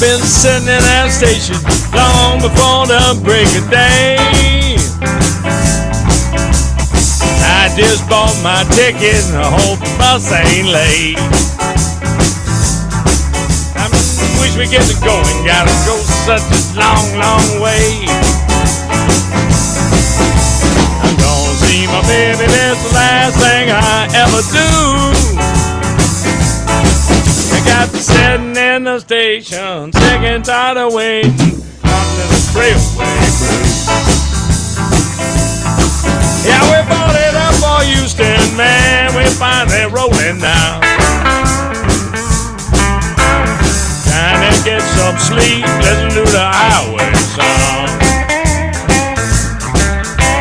been sitting in that station long before the break of day. I just bought my ticket and I hope the bus ain't late. I wish we get to going, gotta go such a long, long way. I'm gonna see my baby, that's the last thing I ever do. I got to sitting in the station, sick and tired of waiting on the railway blues. Yeah, we bought it up for Houston, man, we finally rolling now. Trying to get some sleep, listen to the highway song.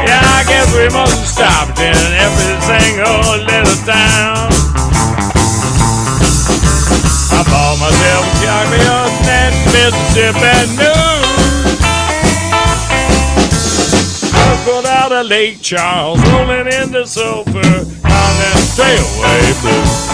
Yeah, I guess we must have stopped in every single little town. I bought myself a chocolate up that Mississippi news. I pulled out of Lake Charles, rolling into Sulphur on that railway blues.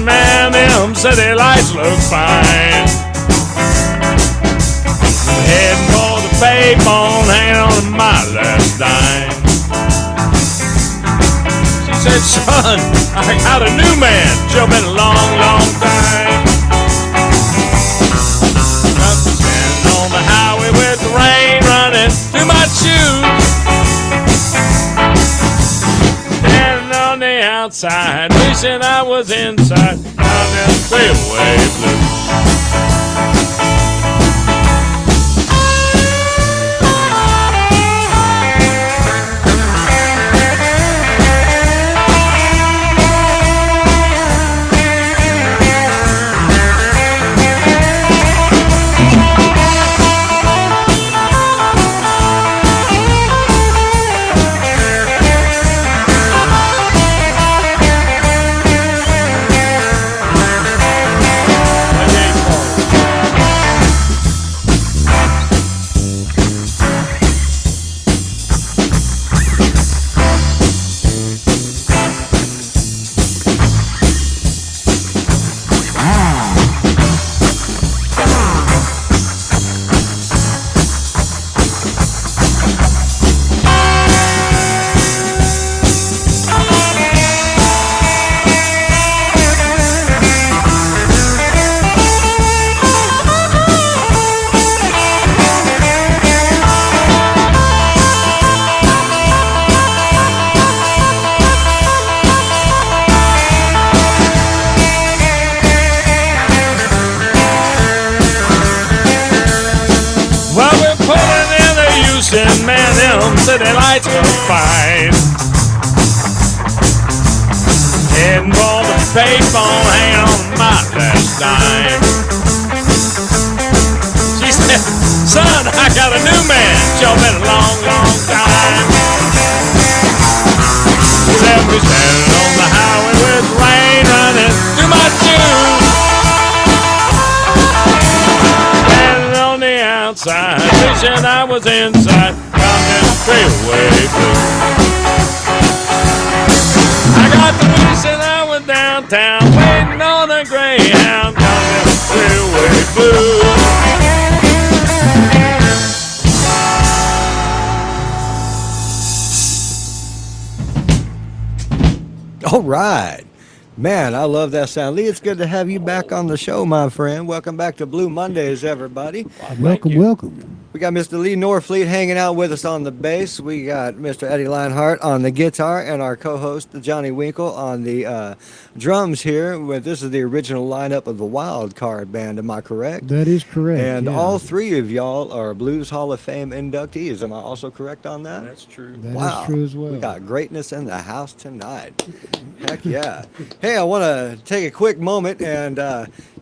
Man, them city lights look fine. Heading for the payphone, hanging on to my last dime. She said, son, I got a new man. Sure been a long, long time. I'm standing on the highway with the rain running through my shoes. Outside, wishing I was inside on that railway blues. Man, them city lights look fine. Heading for the payphone, hanging on my last dime. She said, son, I got a new man. Sure been a long, long time. She left me standing on the highway with rain running through my shoes. Standing on the outside, wishing I was inside. Railway blues. I got the wishing I was downtown, waiting on a Greyhound, down the railway blues. All right. Man, I love that sound. Lee, it's good to have you back on the show, my friend. Welcome back to Blue Mondays, everybody. Well, thank Welcome, you. welcome. We got Mr. Lee Norfleet hanging out with us on the bass. We got Mr. Eddie Lienhart on the guitar, and our co-host Johnny Winkle on the drums here. This is the original lineup of the Wild Card Band. Am I correct? That is correct. And Yeah, all three of y'all are Blues Hall of Fame inductees. Am I also correct on that? That's true. that is Wow. true as well. We got greatness in the house tonight. Heck yeah. Hey, I want to take a quick moment and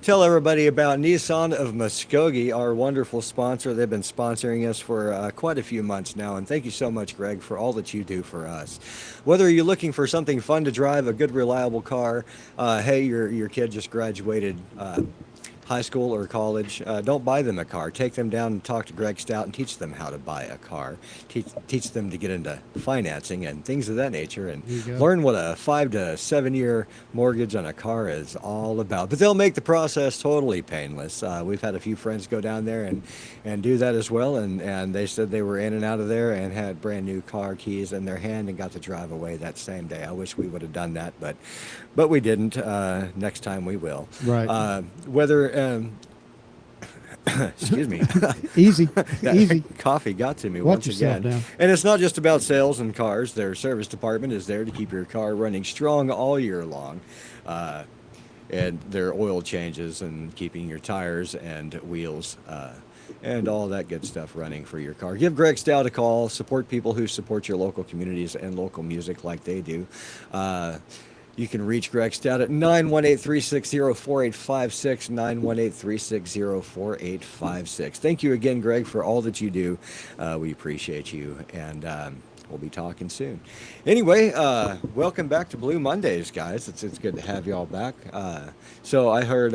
tell everybody about Nissan of Muskogee, our wonderful sponsor. They've been sponsoring us for quite a few months now. And thank you so much, Greg, for all that you do for us. Whether you're looking for something fun to drive, a good, reliable car, hey, your kid just graduated high school or college, don't buy them a car. Take them down and talk to Greg Stout and teach them how to buy a car. Teach them to get into financing and things of that nature, and There you go. learn what a 5 to 7 year mortgage on a car is all about. But they'll make the process totally painless. We've had a few friends go down there and do that as well, and they said they were in and out of there and had brand new car keys in their hand and got to drive away that same day. I wish we would have done that, but we didn't. Next time we will. Right. Whether excuse me. Easy, That easy. coffee got to me Watch once yourself again. now. And it's not just about sales and cars. Their service department is there to keep your car running strong all year long. And their oil changes and keeping your tires and wheels and all that good stuff running for your car. Give Greg Stout a call. Support people who support your local communities and local music like they do. You can reach Greg Stout at 918-360-4856, 918-360-4856. Thank you again, Greg, for all that you do. We appreciate you, and we'll be talking soon. Anyway, welcome back to Blue Mondays, guys. It's good to have y'all back. So I heard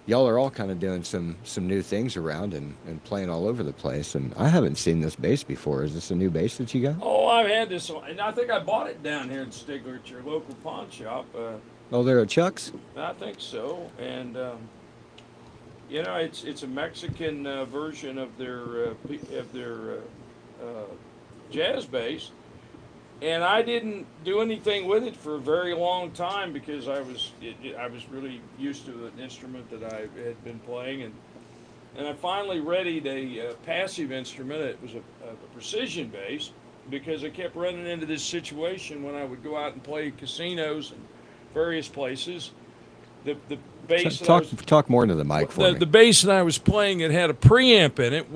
y'all are all kind of doing some new things around and playing all over the place, and I haven't seen this bass before. Is this a new bass that you got? Oh, I've had this one, and I think I bought it down here in Stigler at your local pawn shop. Oh, they're at Chuck's? I think so, and it's a Mexican version of their jazz bass, and I didn't do anything with it for a very long time because I was really used to an instrument that I had been playing, and I finally readied a passive instrument. It was a precision bass because I kept running into this situation when I would go out and play casinos and various places. The bass Talk more into the mic for me. the bass that I was playing, it had a preamp in it.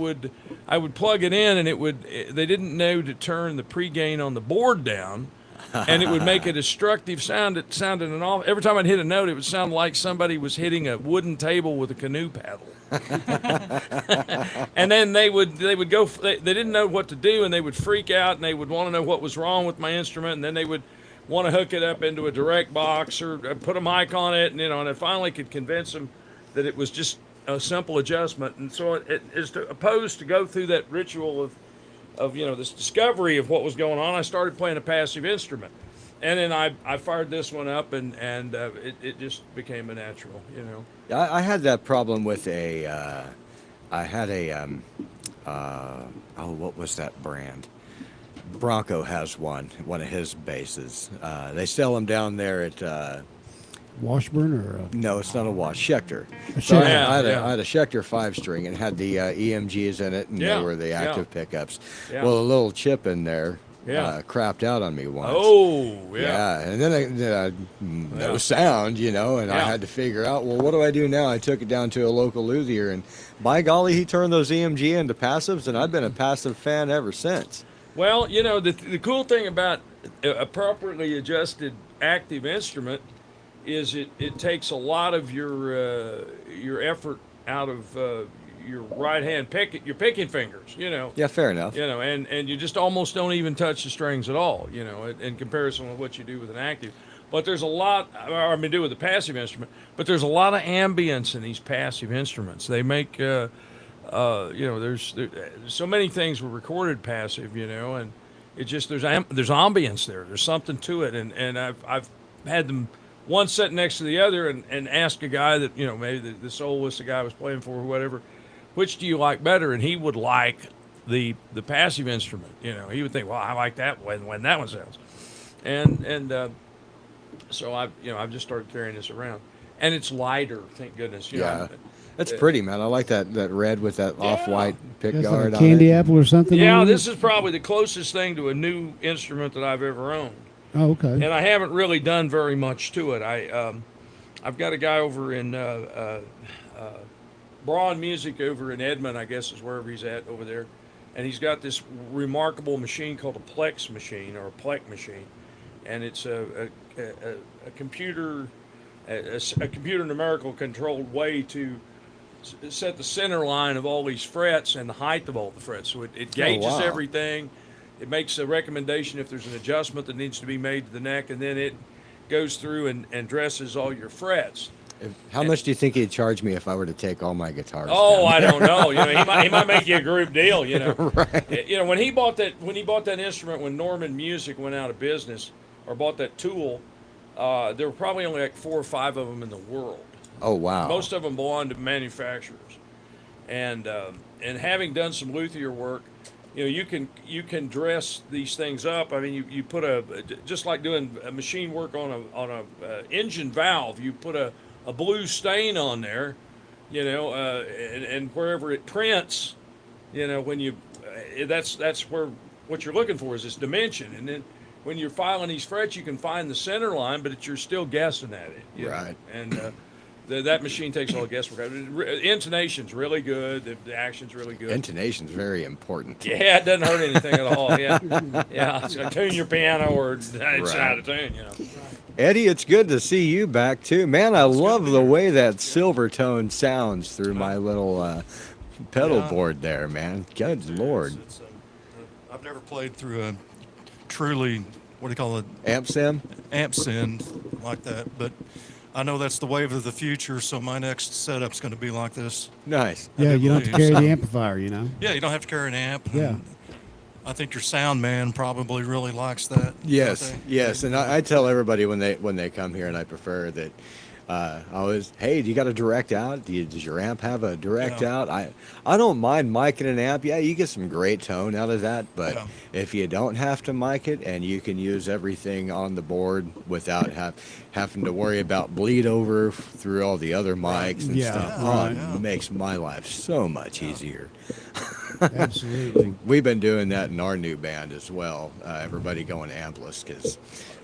I would plug it in, and they didn't know to turn the pre-gain on the board down, and it would make a destructive sound. It sounded every time I'd hit a note, it would sound like somebody was hitting a wooden table with a canoe paddle. And then they would go. They didn't know what to do, and they would freak out, and they would want to know what was wrong with my instrument, and then they would want to hook it up into a direct box or put a mic on it, and I finally could convince them that it was just a simple adjustment. And so it is opposed to go through that ritual of this discovery of what was going on. I started playing a passive instrument, and then I fired this one up, and it just became a natural. I had that problem with I had what was that brand? Bronco has one of his basses. They sell them down there at, Washburn or no, it's not a Wash, Schecter. a So I Schecter. had, Yeah. I had a Schecter 5-string and had the EMGs in it, and Yeah, they were the yeah. active pickups. Yeah. Well, a little chip in there Yeah. crapped out on me once. Oh, yeah. Yeah, and then no sound, and I Yeah. had to figure out, well, what do I do now? I took it down to a local luthier, and by golly, he turned those EMG into passives, and I've been a passive fan ever since. Well, the cool thing about a properly adjusted active instrument is it takes a lot of your effort out of your right hand your picking fingers. Yeah, fair enough. And you just almost don't even touch the strings at all. In comparison with what you do with an active. But there's a lot, do with a passive instrument. But there's a lot of ambience in these passive instruments. They make there's so many things were recorded passive, and it just there's ambience there. There's something to it, and I've had them one set next to the other and ask a guy that maybe the soloist the guy was playing for or whatever, which do you like better? And he would like the passive instrument. He would think, well, I like that when that one sounds, and So I've just started carrying this around, and it's lighter. Thank goodness. You know, Yeah. That's pretty, man. I like that red with that off-white pick That's guard like a on candy it. apple or something. Yeah, on this it? is probably the closest thing to a new instrument that I've ever owned, Oh, okay. and I haven't really done very much to it. I've got a guy over in Braun Music over in Edmond, I guess is wherever he's at over there, and he's got this remarkable machine called a Plex machine or a Plec machine, and it's a computer a computer numerical controlled way to set the center line of all these frets and the height of all the frets. So it gauges wow. everything. It makes a recommendation if there's an adjustment that needs to be made to the neck, and then it goes through and dresses all your frets. How much do you think he'd charge me if I were to take all my guitars? Oh, down I there? don't know. You know, he might make you a group deal. You know, Right. You know when he bought that instrument when Norman Music went out of business or bought that tool, there were probably only like 4 or 5 of them in the world. Oh, wow. Most of them belong to manufacturers, and having done some luthier work, you know, you can dress these things up. I mean, you put just like doing machine work on a engine valve. You put a blue stain on there, you know, and wherever it prints, you know, when you that's where what you're looking for is this dimension, and then when you're filing these frets, you can find the center line, but you're still guessing at it, you know? Right. And that machine takes all the guesswork out. Intonation's really good. The action's really good. Intonation's very important. Yeah, it doesn't hurt anything at all. Yeah, yeah. So tune your piano, or it's Right. out of tune. You know. Eddie, it's good to see you back too. Man, I love the way that silver tone sounds through my little pedal Yeah. board there, man. Good Lord. I've never played through a truly, what do you call it, Amp sim? amp send like that, but I know that's the wave of the future, so my next setup's going to be like this. Nice. Yeah, I you don't have to believe carry the so. amplifier, you know. Yeah, you don't have to carry an amp. Yeah. and I think your sound man probably really likes that. Yes, don't they? yes, and I tell everybody when they come here, and I prefer that. I always, hey, do you got a direct out? Does your amp have a direct Yeah. out? I don't mind micing an amp. Yeah, you get some great tone out of that. But Yeah. if you don't have to mic it and you can use everything on the board without having to worry about bleed over through all the other mics and Yeah, stuff, right. it makes my life so much easier. Absolutely. We've been doing that in our new band as well. Everybody going ampless because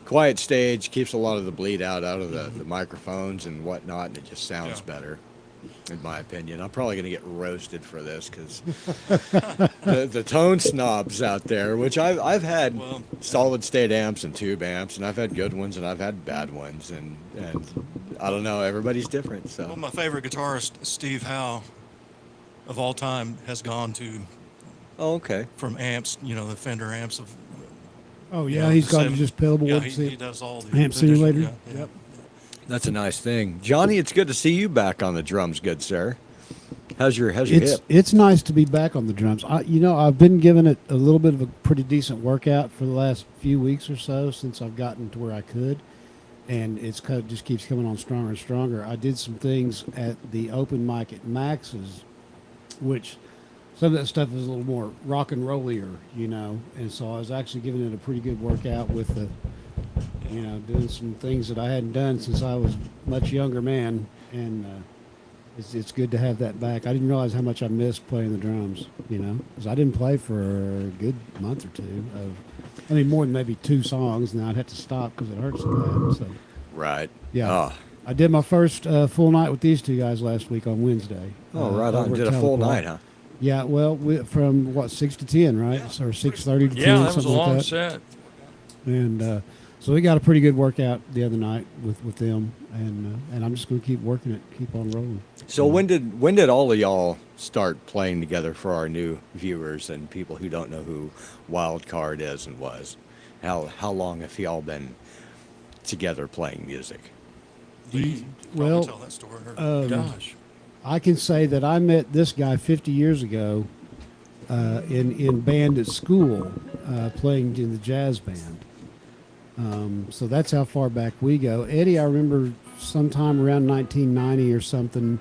quiet stage keeps a lot of the bleed out of the microphones and whatnot, and it just sounds Yeah. better, in my opinion. I'm probably going to get roasted for this because the tone snobs out there, which I've had Well, solid state amps and tube amps, and I've had good ones and I've had bad ones, and I don't know. Everybody's different, so. Well, my favorite guitarist, Steve Howe, of all time, has gone to Oh, okay. from amps, you know, the Fender amps of. Oh you yeah, know, he's the got seven- just pedal Yeah, boards. he does all the amp the simulator. yeah, yeah. Yep. That's a nice thing. Johnny, it's good to see you back on the drums, good sir. How's your It's hip? it's nice to be back on the drums. I've been giving it a little bit of a pretty decent workout for the last few weeks or so since I've gotten to where I could, and it's kind of just keeps coming on stronger and stronger. I did some things at the open mic at Max's, which some of that stuff is a little more rock and rollier, you know, and so I was actually giving it a pretty good workout with the, you know, doing some things that I hadn't done since I was a much younger man, and it's good to have that back. I didn't realize how much I missed playing the drums, you know, because I didn't play for a good month or two. More than maybe 2 songs. Now I'd have to stop because it hurts so bad. So Right. yeah, Oh, I did my first full night with these 2 guys last week on Wednesday. right on. over at Did a full Teleport. night, huh? Yeah, well, from 6 to 10, right? Yeah. So, or 6:30 to 10, Yeah, that was a something like long that. set. And so we got a pretty good workout the other night with them, and I'm just going to keep working it, keep on rolling. So when did all of y'all start playing together for our new viewers and people who don't know who Wild Card is and was? How long have y'all been together playing music? Lee, Well, probably tell that story. Or- Gosh. I can say that I met this guy 50 years ago in band at school, playing in the jazz band. So that's how far back we go. Eddie, I remember sometime around 1990 or something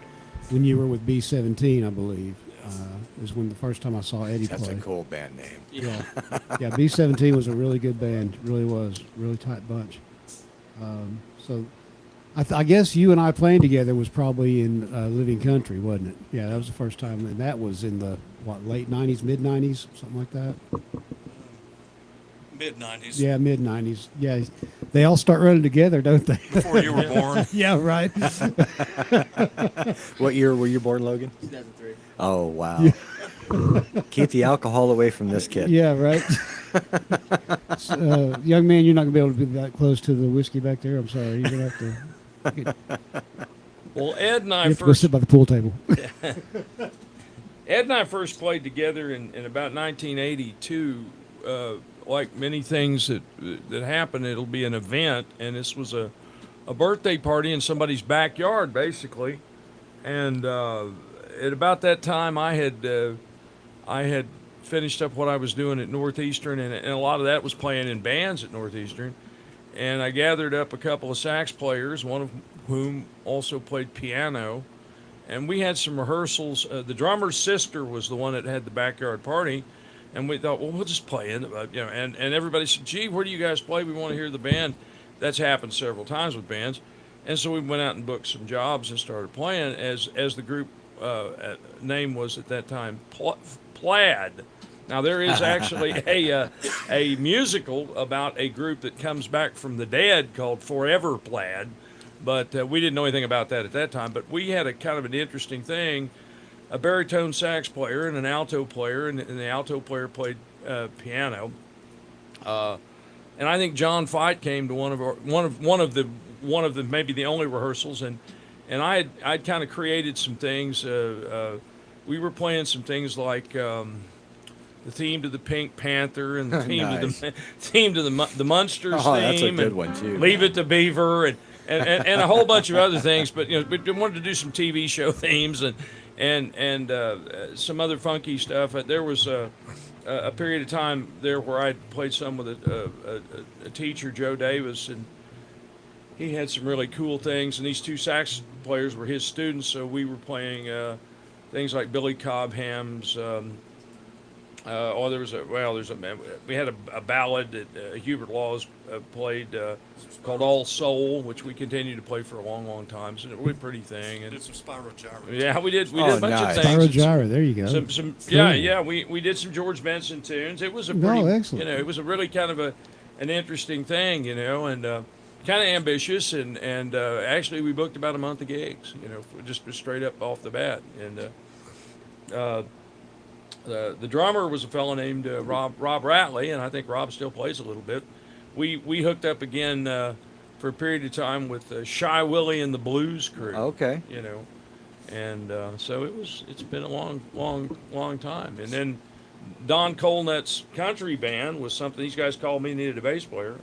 when you were with B-17, I believe, is when the first time I saw Eddie That's play. a cool band name. Yeah, yeah. B-17 was a really good band. Really was. Really tight bunch. So I guess you and I playing together was probably in Living Country, wasn't it? Yeah, that was the first time, and that was in the late '90s, mid '90s, something like that. Mid 90s. Yeah, mid '90s. Yeah, they all start running together, don't they? Before you were born. Yeah, right. What year were you born, Logan? 2003. Oh, wow. Keep the alcohol away from this kid. Yeah, right. Young man, you're not gonna be able to be that close to the whiskey back there. I'm sorry. You're gonna have to. Well, Ed and I You have to go first sit by the pool table. Ed and I first played together in about 1982. Like many things that happen, it'll be an event, and this was a birthday party in somebody's backyard, basically. And at about that time, I had finished up what I was doing at Northeastern, and a lot of that was playing in bands at Northeastern. And I gathered up a couple of sax players, one of whom also played piano. And we had some rehearsals. The drummer's sister was the one that had the backyard party. And we thought, well, we'll just play in, and everybody said, gee, where do you guys play? We want to hear the band. That's happened several times with bands. And so we went out and booked some jobs and started playing as the group name was at that time, Plaid. Now, there is actually a musical about a group that comes back from the dead called Forever Plaid, but we didn't know anything about that at that time. But we had a kind of an interesting thing, a baritone sax player and an alto player, and the alto player played piano. And I think John Fight came to one of the maybe the only rehearsals, and I'd kind of created some things. We were playing some things like the theme to the Pink Panther and the theme Nice. to the Munsters Oh, theme, that's a good and one, too. Leave It to Beaver, and a whole bunch of other things. But we wanted to do some TV show themes and some other funky stuff. There was a period of time there where I played some with a teacher, Joe Davis, and he had some really cool things. And these two sax players were his students, so we were playing things like Billy Cobham's. We had a ballad that Hubert Laws played called All Soul, which we continued to play for a long, long time. It's a really pretty thing. Did And some Spyro Gyro. yeah, we did Oh, a bunch nice. of things. Spyro Gyra, there you go. Some Cool. we did some George Benson tunes. It was a No, pretty, excellent. it was a really kind of an interesting thing, and kind of ambitious, and actually we booked about a month of gigs, just straight up off the bat. And the drummer was a fellow named Rob Ratley, and I think Rob still plays a little bit. We hooked up again for a period of time with Shy Willie and the Blues Crew. Okay. And so it's been a long time. And then Don Colnett's country band was something these guys called me, needed a bass player.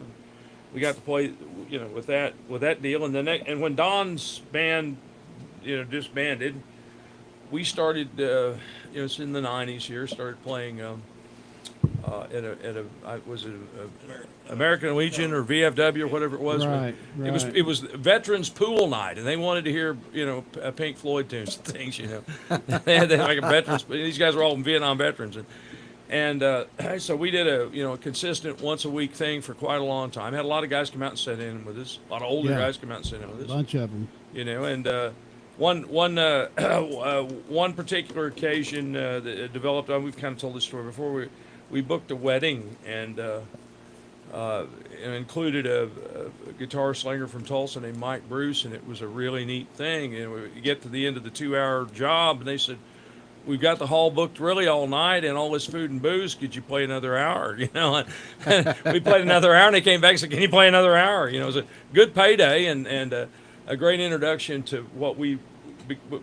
We got to play, with that deal. And and when Don's band, disbanded, we started, it's in the '90s here. Started playing was it American Legion or VFW or whatever it was. Right, It was Veterans Pool Night, and they wanted to hear Pink Floyd tunes and things. They had like a veterans. These guys were all Vietnam veterans, and so we did a consistent once a week thing for quite a long time. Had a lot of guys come out and sit in with us. A lot of older Yeah. guys come out and sit in with us. A bunch of them. And one particular occasion that developed. We've kind of told this story before. We booked a wedding and included a guitar slinger from Tulsa named Mike Bruce, and it was a really neat thing. And we get to the end of the 2-hour job, and they said, "We've got the hall booked really all night and all this food and booze. Could you play another hour?" And we played another hour, and they came back and said, "Can you play another hour?" It was a good payday and a great introduction to what we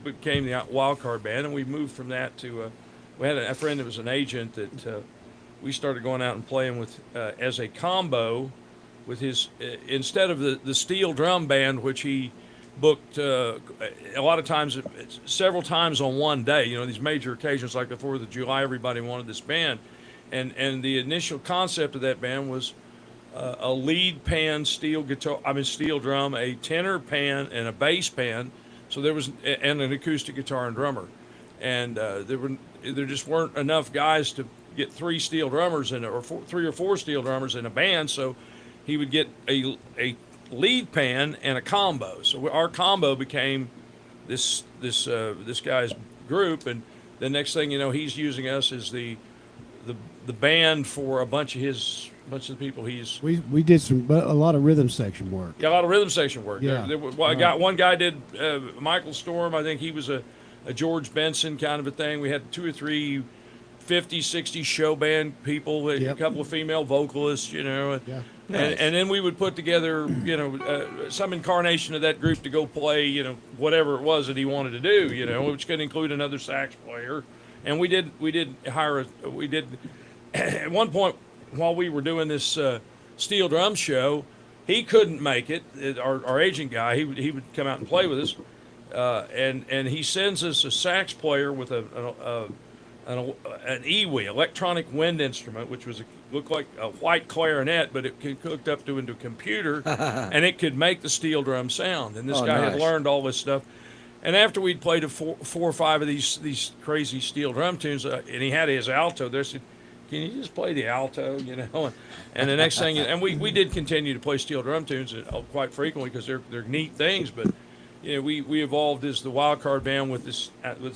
became the Wild Card Band. And we moved from that to we had a friend that was an agent that we started going out and playing with as a combo with his instead of the steel drum band, which he booked a lot of times, several times on one day. These major occasions like the 4th of July, everybody wanted this band, and the initial concept of that band was a lead pan steel drum, a tenor pan, and a bass pan. So there was and an acoustic guitar and drummer, and there just weren't enough guys to get 3 steel drummers or 3 or 4 steel drummers in a band. So he would get a lead pan and a combo. So our combo became this guy's group, and the next thing you know, he's using us as the band for a bunch of the people he's. We did a lot of rhythm section work. Yeah, a lot of rhythm section work. Yeah. One guy did Michael Storm. I think he was a George Benson kind of a thing. We had 2 or 3 50, 60 show band people, a couple of female vocalists, you know. Yeah. And then we would put together, you know, some incarnation of that group to go play, you know, whatever it was that he wanted to do, you know, which could include another sax player. And we did at one point while we were doing this steel drum show, he couldn't make it. Our agent guy, he would come out and play with us, and he sends us a sax player with an EWI, electronic wind instrument, which looked like a white clarinet, but it hooked up into a computer, and it could make the steel drum sound. And this guy had learned all this stuff. And after we'd played 4 or 5 of these crazy steel drum tunes, and he had his alto there, said, "Can you just play the alto?" You know. And the next thing, and we did continue to play steel drum tunes quite frequently because they're neat things, but. You know, we evolved as the wild card band with this alto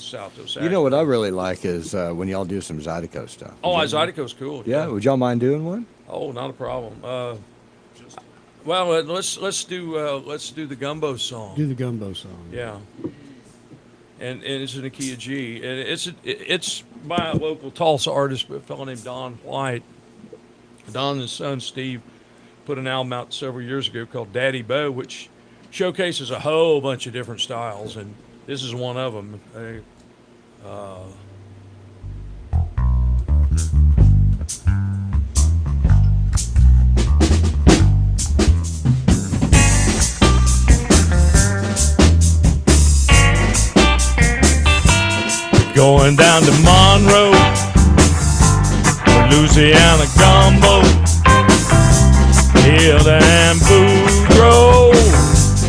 sax. You know what I really like is when y'all do some Zydeco stuff. Oh, Zydeco's cool. Yeah, would y'all mind doing one? Oh, not a problem. Well, let's do the gumbo song. Do the gumbo song. Yeah. And it's in the key of G, and it's by a local Tulsa artist, a fellow named Don White. Don and his son Steve put an album out several years ago called Daddy Bo, which showcases a whole bunch of different styles, and this is one of them. Going down to Monroe, Louisiana gumbo, Hill and Boudreaux.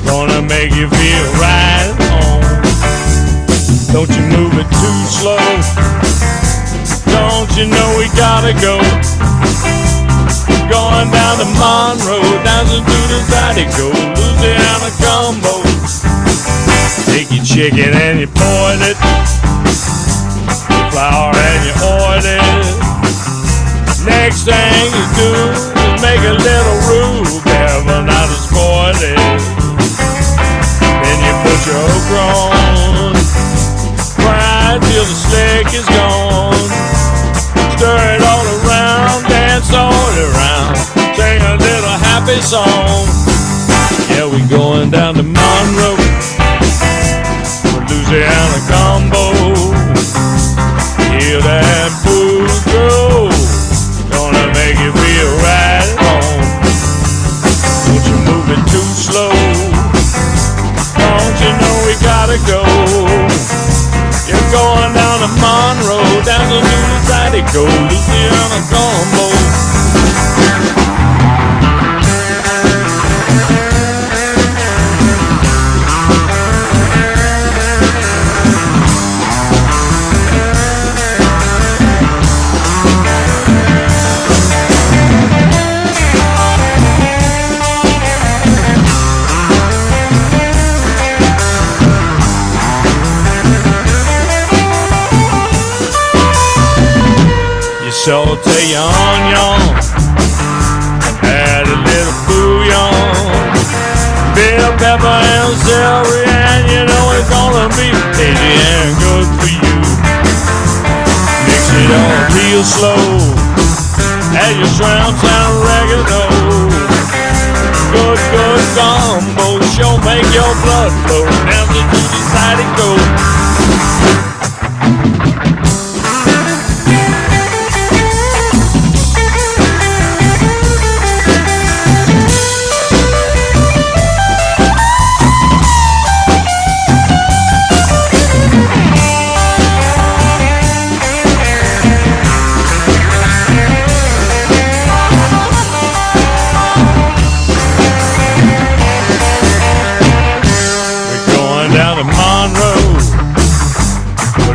Gonna make you feel right at home. Don't you move it too slow. Don't you know we gotta go? Going down to Monroe, down to the Zydeco, Louisiana gumbo. Take your chicken and you boil it, your flour and you oil it. Next thing you do is make a little roux, careful not to spoil it. Then you put your okra on, fry till the slick is gone. Stir it all around, dance all around, sing a little happy song. Yeah, we going down to Monroe, Louisiana gumbo, hear that Boudreaux, gonna make you feel right at home. Don't you move it too slow. Don't you know we gotta go? You're going down to Monroe, down to the Zydeco, Louisiana gumbo. Saute your onion, add a little bouillon, bell pepper and celery, and you know it's gonna be tasty and good for you. Mix it on real slow, add your shrimps and oregano. Good gumbo, sure make your blood flow. Down to the Zydeco.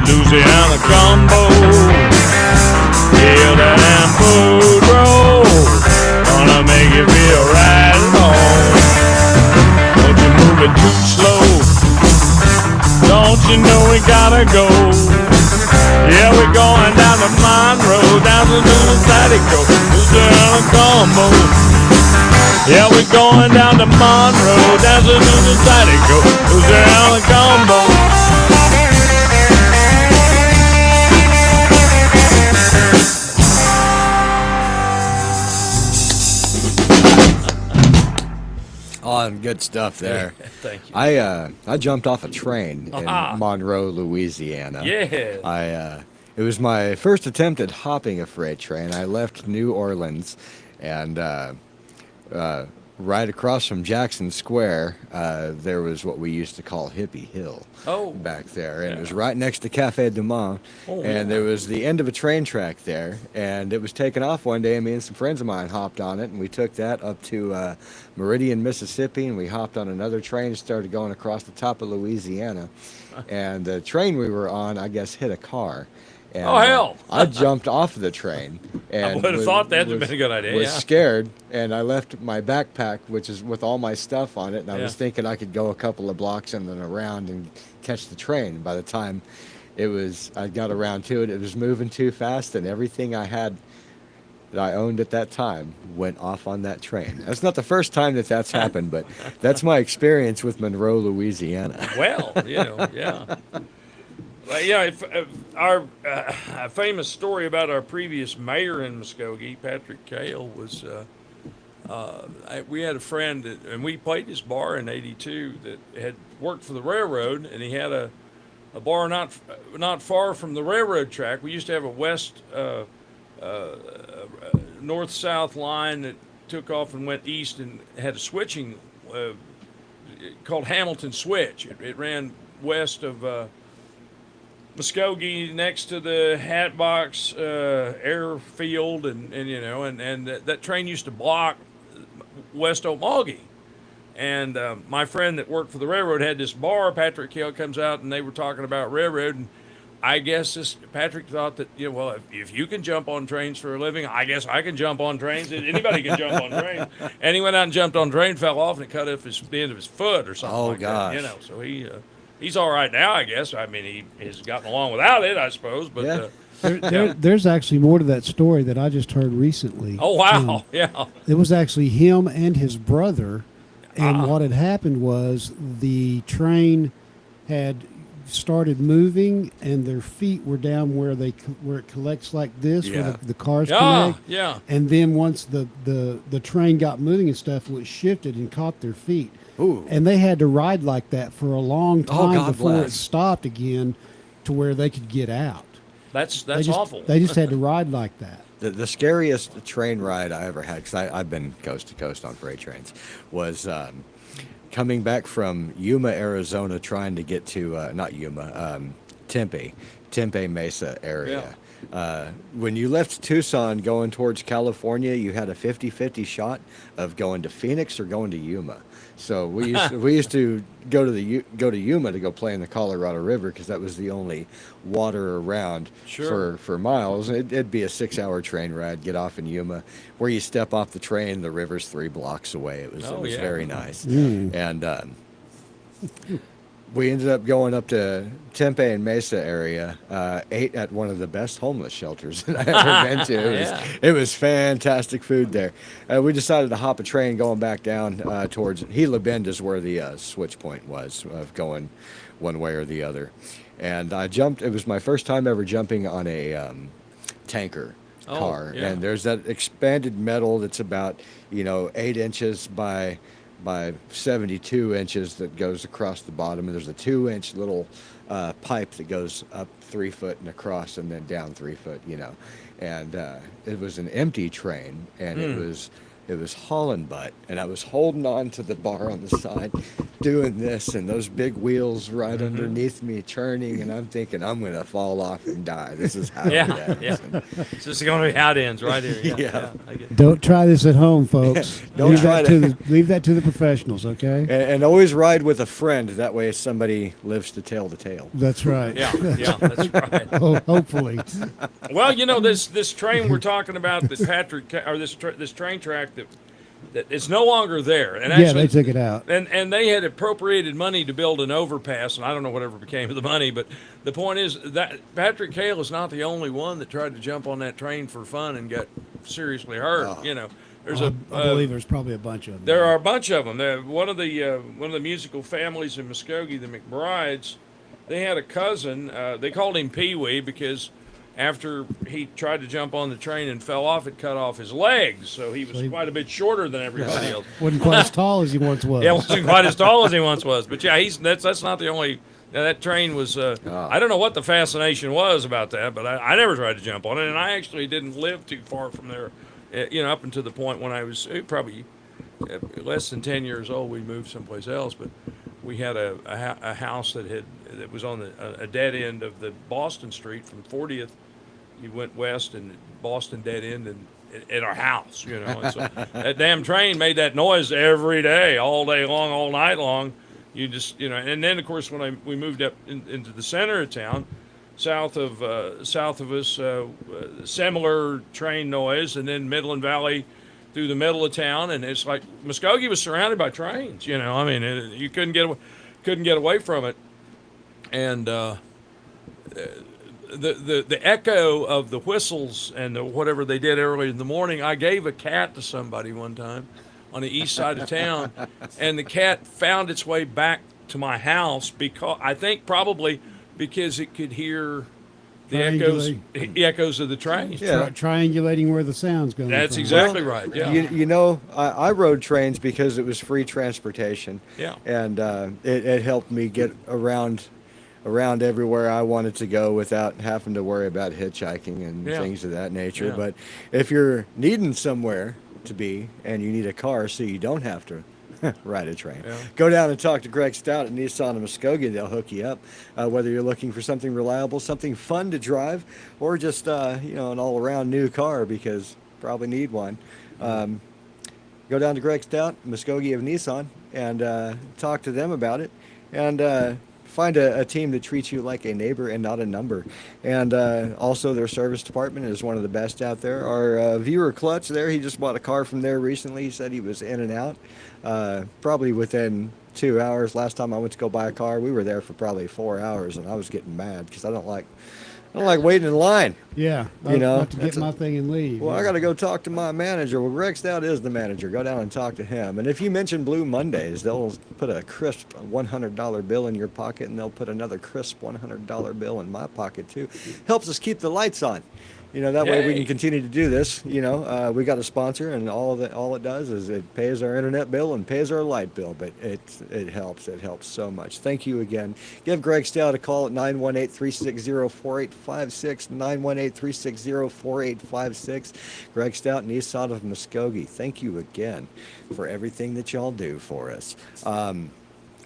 Louisiana gumbo, Hill and Boudreaux, gonna make you feel right at home. moving too slow. Don't you know we gotta go? Yeah, we're going down to Monroe, down to Orleans Zydeco, down to Combo. Yeah, we're going down to Monroe, down to Orleans Zydeco, down to Combo. Oh, good stuff there. Thank you. I jumped off a train in Aha. Monroe, Louisiana. Yeah. It was my first attempt at hopping a freight train. I left New Orleans, and right across from Jackson Square, there was what we used to call Hippie Hill. Oh. Back there, and Yeah. it was right next to Cafe Du Monde, Oh, and yeah. there was the end of a train track there, and it was taken off one day, and me and some friends of mine hopped on it, and we took that up to Meridian, Mississippi, and we hopped on another train and started going across the top of Louisiana, and the train we were on, I guess, hit a car. And, Oh, hell. I jumped off of the train, and would have thought that'd have been a good idea, Was yeah. scared, and I left my backpack, which is with all my stuff on it, and I Yeah. was thinking I could go a couple of blocks and then around and catch the train. By the time I got around to it, it was moving too fast, and everything I had that I owned at that time went off on that train. That's not the first time that's happened, but that's my experience with Monroe, Louisiana. Well, yeah. Well, yeah, our famous story about our previous mayor in Muskogee, Patrick Cale, was we had a friend, and we played this bar in '82 that had worked for the railroad, and he had a bar not far from the railroad track. We used to have a north-south line that took off and went east and had a switching called Hamilton Switch. It ran west of Muskogee, next to the Hatbox airfield, and that train used to block West Okmulgee. And my friend that worked for the railroad had this bar. Patrick Hill comes out, and they were talking about railroad. And I guess Patrick thought that, well, if you can jump on trains for a living, I guess I can jump on trains. Anybody can jump on trains. And he went out and jumped on a train, fell off, and it cut off the end of his foot or something like gosh. that. So he's all right now, I guess. I mean, he has gotten along without it, I suppose. But Yeah. There's actually more to that story that I just heard recently. oh wow, yeah. It was actually him and his brother, and what had happened was the train had started moving, and their feet were down where it collects like this, Yeah. where the cars Yeah, connect. yeah. And then once the train got moving and stuff, it shifted and caught their feet. Ooh. And they had to ride like that for a long time God before it bless. stopped again, to where they could get out. That's They just, awful. They just had to ride like that. The scariest train ride I ever had, because I've been coast to coast on freight trains, was coming back from Yuma, Arizona, trying to get to, not Yuma, Tempe Mesa area. When you left Tucson going towards California, you had a 50-50 shot of going to Phoenix or going to Yuma. So we used to go to Yuma to go play in the Colorado River, because that was the only water around Sure. for miles. It'd be a 6-hour train ride. Get off in Yuma, where you step off the train, the river's 3 blocks away. It was Oh, yeah. very nice, and we ended up going up to Tempe and Mesa area, ate at one of the best homeless shelters that I've ever been to. It was fantastic food there. We decided to hop a train going back down towards Gila Bend, is where the switch point was of going one way or the other. And I jumped. It was my first time ever jumping on a tanker car. Yeah. And there's that expanded metal that's about 8 inches by 72 inches that goes across the bottom, and there's a 2-inch little pipe that goes up 3 foot and across, and then down 3 foot. And it was an empty train, and it was hauling butt, and I was holding on to the bar on the side, doing this, and those big wheels right underneath me churning, and I'm thinking I'm gonna fall off and die. This is how it ends. This is going to be how it ends right here. Yeah. I get it. Don't try this at home, folks. Don't try leave that to the professionals, okay? And always ride with a friend. That way, somebody lives to tell the tale. That's right. Yeah, that's right. Oh, hopefully. Well, this train we're talking about, that Patrick, or this train track that It's no longer there. And Yeah, actually, they took it out. and they had appropriated money to build an overpass, and I don't know whatever became of the money. But the point is that Patrick Hale is not the only one that tried to jump on that train for fun and got seriously hurt. Oh. You know, there's I believe there's probably a bunch of them. there are a bunch of them. One of the musical families in Muskogee, the McBrides, they had a cousin. They called him Pee Wee because after he tried to jump on the train and fell off, it cut off his legs. So he was quite a bit shorter than everybody else. Wasn't quite as tall as he once was. Yeah, wasn't quite as tall as he once was. But yeah, that's not the only. That train was. I don't know what the fascination was about that, but I never tried to jump on it, and I actually didn't live too far from there. Up until the point when I was probably less than 10 years old, we moved someplace else. But we had a house that was on a dead end of the Boston Street from 40th. You went west and Boston dead end and at our house, And so that damn train made that noise every day, all day long, all night long. You just, and then of course when we moved up into the center of town, south of us, similar train noise, and then Midland Valley through the middle of town, and it's like Muskogee was surrounded by trains. I mean, you couldn't get away from it, and the echo of the whistles and whatever they did early in the morning. I gave a cat to somebody one time on the east side of town, and the cat found its way back to my house probably because it could hear the echoes of the train. Yeah. Triangulating where the sound's going. That's exactly right. Yeah. I rode trains because it was free transportation. Yeah. And it helped me get around everywhere I wanted to go without having to worry about hitchhiking and things of that nature. Yeah. But if you're needing somewhere to be and you need a car so you don't have to ride a train, go down and talk to Greg Stout at Nissan of Muskogee. They'll hook you up, whether you're looking for something reliable, something fun to drive, or just an all-around new car because probably need one. Go down to Greg Stout, Muskogee of Nissan, and talk to them about it, and find a team that treats you like a neighbor and not a number. And also their service department is one of the best out there. Our viewer Clutch there, he just bought a car from there recently. He said he was in and out probably within 2 hours. Last time I went to go buy a car, we were there for probably 4 hours, and I was getting mad because I don't like waiting in line. Yeah, I have to get my thing and leave. Well, I got to go talk to my manager. Well, Greg Stout is the manager. Go down and talk to him. And if you mention Blue Mondays, they'll put a crisp $100 bill in your pocket, and they'll put another crisp $100 bill in my pocket too. Helps us keep the lights on. That way we can continue to do this. We got a sponsor, and all it does is it pays our internet bill and pays our light bill. But it helps. It helps so much. Thank you again. Give Greg Stout a call at 918-360-4856. 918-360-4856. Greg Stout, Nissan of Muskogee. Thank you again for everything that y'all do for us.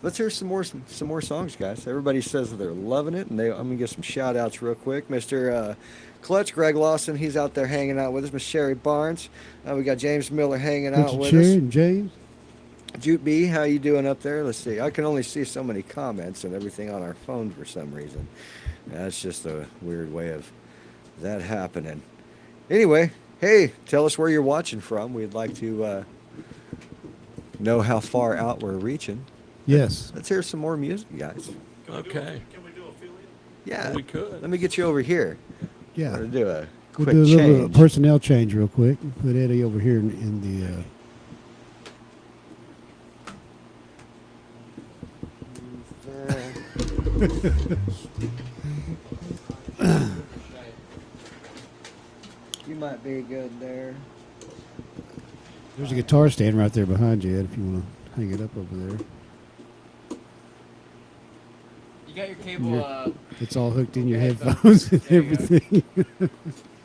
Let's hear some more songs, guys. Everybody says that they're loving it, and I'm gonna give some shout outs real quick. Mr. Clutch, Greg Lawson, he's out there hanging out with us. Miss Sherry Barnes, we got James Miller hanging out with us. And James. Jute B, how you doing up there? Let's see. I can only see so many comments and everything on our phone for some reason. That's just a weird way of that happening. Anyway, hey, tell us where you're watching from. We'd like to know how far out we're reaching. Yes. Let's hear some more music, guys. Okay. Can we do affiliate? Yeah. We could. Let me get you over here. Yeah. I'm gonna do a We'll quick do a little change. personnel change real quick. Put Eddie over here in the. You might be good there. There's a guitar stand right there behind you, Ed, if you want to hang it up over there. You got your cable. It's all hooked in your headphones. headphones and There you go. everything.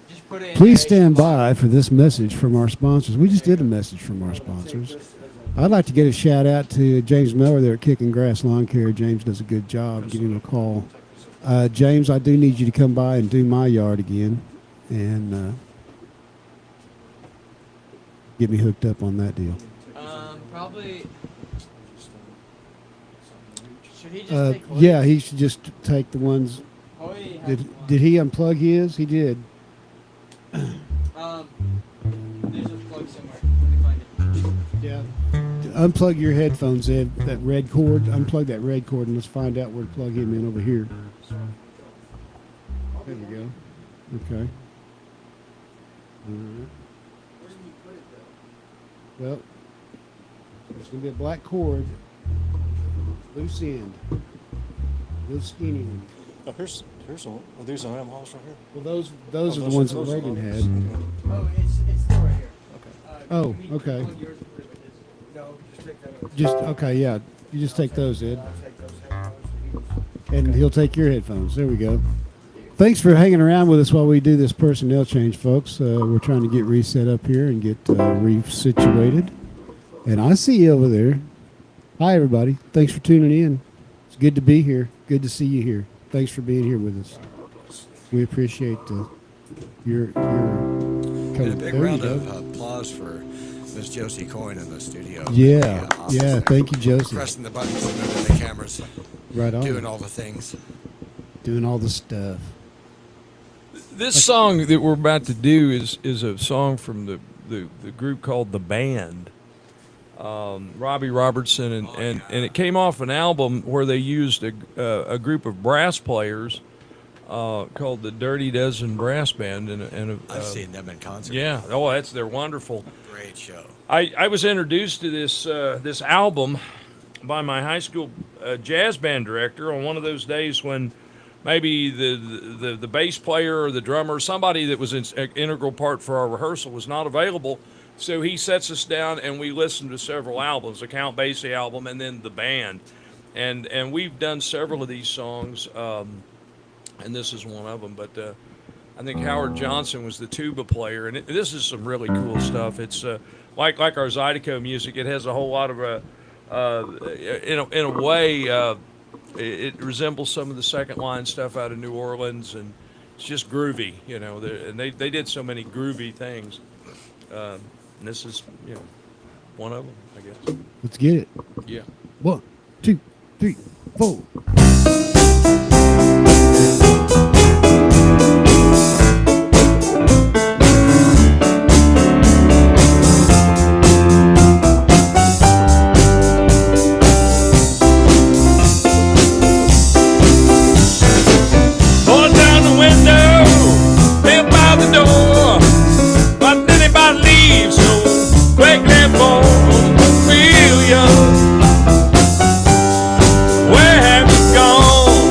Just put it in Please there. stand by for this message from our sponsors. We just did a message from our sponsors. I'd like to get a shout out to James Miller there at Kicking Grass Lawn Care. James does a good job. Give him a call. James, I do need you to come by and do my yard again and get me hooked up on that deal. Probably. Should he just take one? Yeah, he should just take the ones. Oh, he has one. Did he unplug his? He did. There's a plug somewhere. Let me find it. Yeah. Unplug your headphones, Ed. That red cord. Unplug that red cord, and let's find out where to plug him in over here. There we go. Okay. All right. Well, there's going to be a black cord, loose end, little skinny one. Oh, here's one. Are these the animals right here? Well, those are the ones that Reagan had. Oh, it's still right here. Oh, okay. Just okay, yeah. You just take those, Ed, and he'll take your headphones. There we go. Thanks for hanging around with us while we do this personnel change, folks. We're trying to get reset up here and get resituated. And I see you over there. Hi, everybody. Thanks for tuning in. It's good to be here. Good to see you here. Thanks for being here with us. We appreciate your And a coming. big There you round go. of applause for Miss Josie Coyne in the studio. Yeah, office yeah. there, Thank you, Josie. pressing the buttons and moving the cameras, Right on. doing all the things. Doing all the stuff. This song that we're about to do is a song from the group called The Band. Robbie Robertson, and it came off an album where they used a group of brass players called the Dirty Dozen Brass Band. And I've seen them in concert. Yeah, they're wonderful. Great show. I was introduced to this album by my high school jazz band director on one of those days when maybe the bass player or the drummer, somebody that was an integral part for our rehearsal, was not available. So he sets us down and we listen to several albums, the Count Basie album and then The Band. And we've done several of these songs, and this is one of them. But I think Howard Johnson was the tuba player, and this is some really cool stuff. It's like our Zydeco music. It has a whole lot of, in a way, it resembles some of the second line stuff out of New Orleans, and it's just groovy, And they did so many groovy things. And this is, one of them, I guess. Let's get it. Yeah. 1, 2, 3, 4. Going down the window, live by the door. Why did anybody leave so quickly for real young? Where have you gone?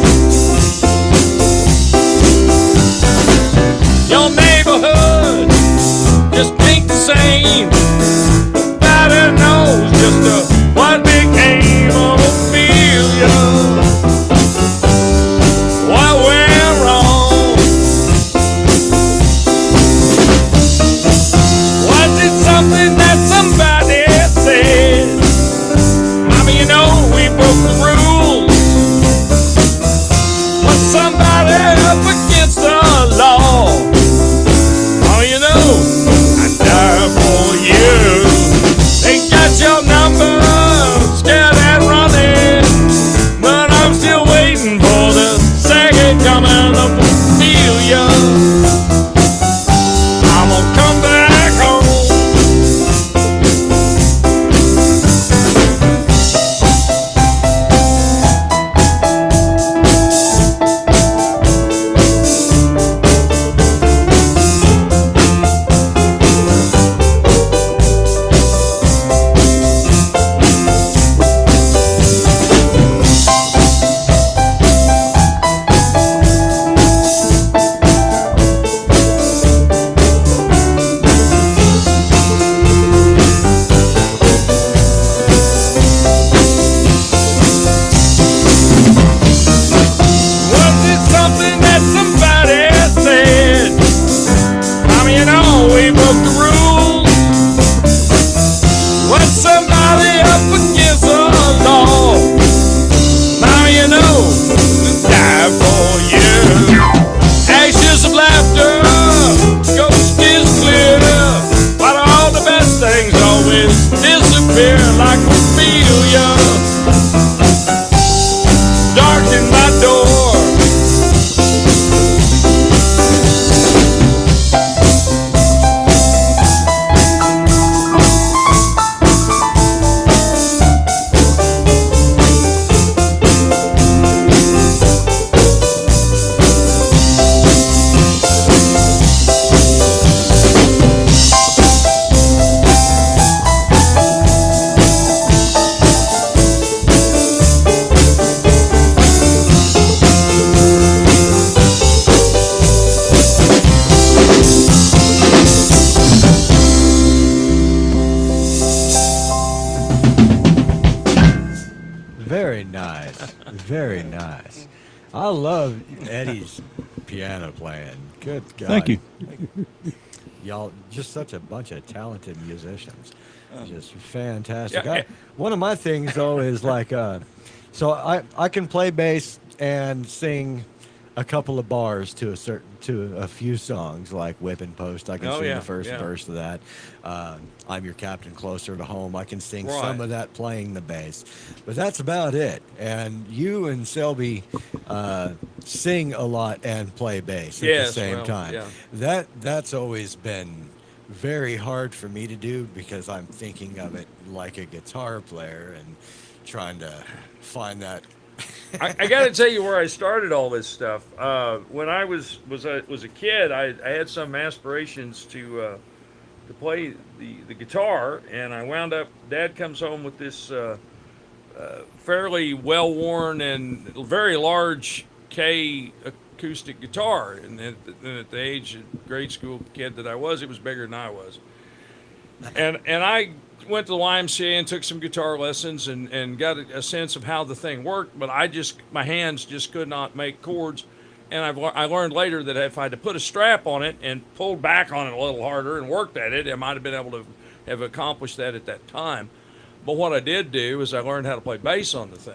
Very nice. Very nice. I love Eddie's piano playing. Good God. Thank you. Y'all, just such a bunch of talented musicians. Just fantastic. Yeah, One of my things, though, is like, so I can play bass and sing a couple of bars to a few songs like Whip and Post. I can sing the first verse of that. I'm Your Captain, Closer to Home. I can sing some of that playing the bass, but that's about it. And you and Selby sing a lot and play bass at the same time. Yeah. That's always been very hard for me to do because I'm thinking of it like a guitar player and trying to find that. I got to tell you where I started all this stuff. When I was a kid, I had some aspirations to play the guitar, and I wound up. Dad comes home with this fairly well-worn and very large K acoustic guitar, and at the age of grade school kid that I was, it was bigger than I was, and I went to the YMCA and took some guitar lessons and got a sense of how the thing worked, but my hands just could not make chords. And I learned later that if I had to put a strap on it and pulled back on it a little harder and worked at it, I might have been able to have accomplished that at that time. But what I did do is I learned how to play bass on the thing.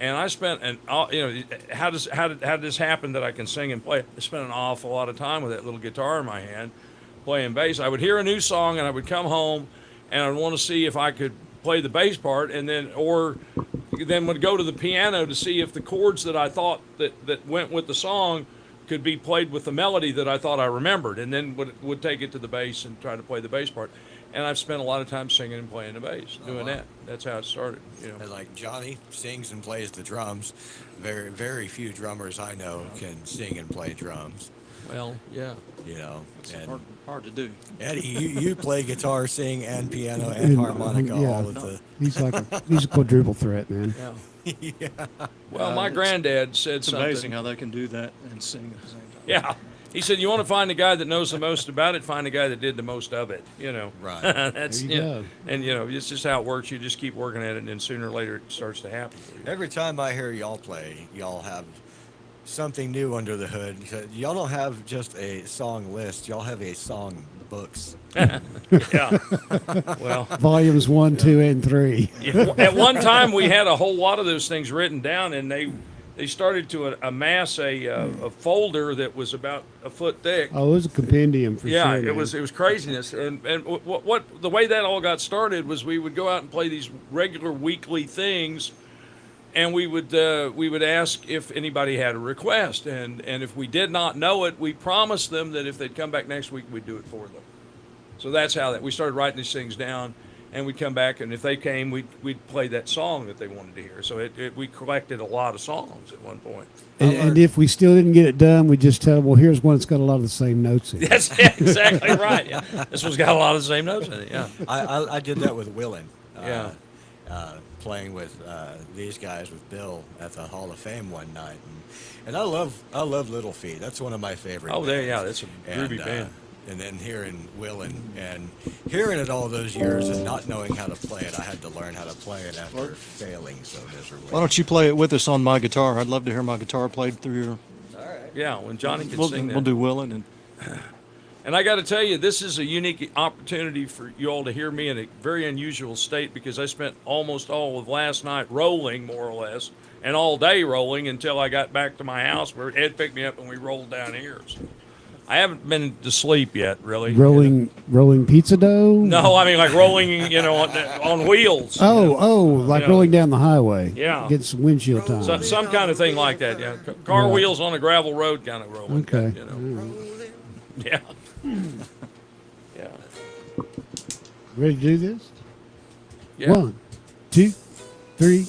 And I spent how did this happen that I can sing and play? I spent an awful lot of time with that little guitar in my hand playing bass. I would hear a new song and I would come home and I'd want to see if I could play the bass part, and then would go to the piano to see if the chords that I thought that went with the song could be played with the melody that I thought I remembered, and then would take it to the bass and try to play the bass part. And I've spent a lot of time singing and playing the bass, doing that. That's how it started. And like Johnny sings and plays the drums. Very, very few drummers I know can sing and play drums. Well, yeah. It's hard to do. Eddie, you play guitar, sing, and piano and harmonica all of the. He's a quadruple threat, man. Yeah. Well, my granddad said It's something. amazing how they can do that and sing at the same time. Yeah. He said, "You want to find the guy that knows the most about it, find the guy that did the most of it." Right. That's There you go. And it's just how it works. You just keep working at it, and then sooner or later it starts to happen. Every time I hear y'all play, y'all have something new under the hood. Y'all don't have just a song list. Y'all have a song books. Yeah. Well, Volumes 1, 2, and 3. at one time we had a whole lot of those things written down, and they started to amass a folder that was about a foot thick. Oh, it was a compendium for Yeah, sure. it was craziness, and what the way that all got started was we would go out and play these regular weekly things, and we would ask if anybody had a request, and if we did not know it, we promised them that if they'd come back next week, we'd do it for them. So that's how we started writing these things down, and we'd come back, and if they came, we'd play that song that they wanted to hear. So we collected a lot of songs at one point. And if we still didn't get it done, we just tell them, well, here's one that's got a lot of the same notes in it. That's exactly right. Yeah. This one's got a lot of the same notes in it. Yeah. I did that with Willin. Yeah. Playing with these guys with Bill at the Hall of Fame one night, and I love Little Feat. That's one of my favorite. Oh, bands. that's a groovy band. And then hearing Willin and hearing it all those years and not knowing how to play it, I had to learn how to play it after failing so miserably. Why don't you play it with us on my guitar? I'd love to hear my guitar played through your. All right. Yeah, when Johnny can We'll sing that. we'll do Willin' and. And I got to tell you, this is a unique opportunity for you all to hear me in a very unusual state, because I spent almost all of last night rolling, more or less, and all day rolling until I got back to my house where Ed picked me up and we rolled down here. So I haven't been to sleep yet, really. Rolling pizza dough? No, I mean like rolling, on wheels. Like rolling down the highway. Yeah. Get some windshield time. Some kind of thing like that. Yeah, car wheels on a gravel road kind of rolling. Okay. Yeah. Yeah. Ready to do this? Yeah. 1, 2, 3.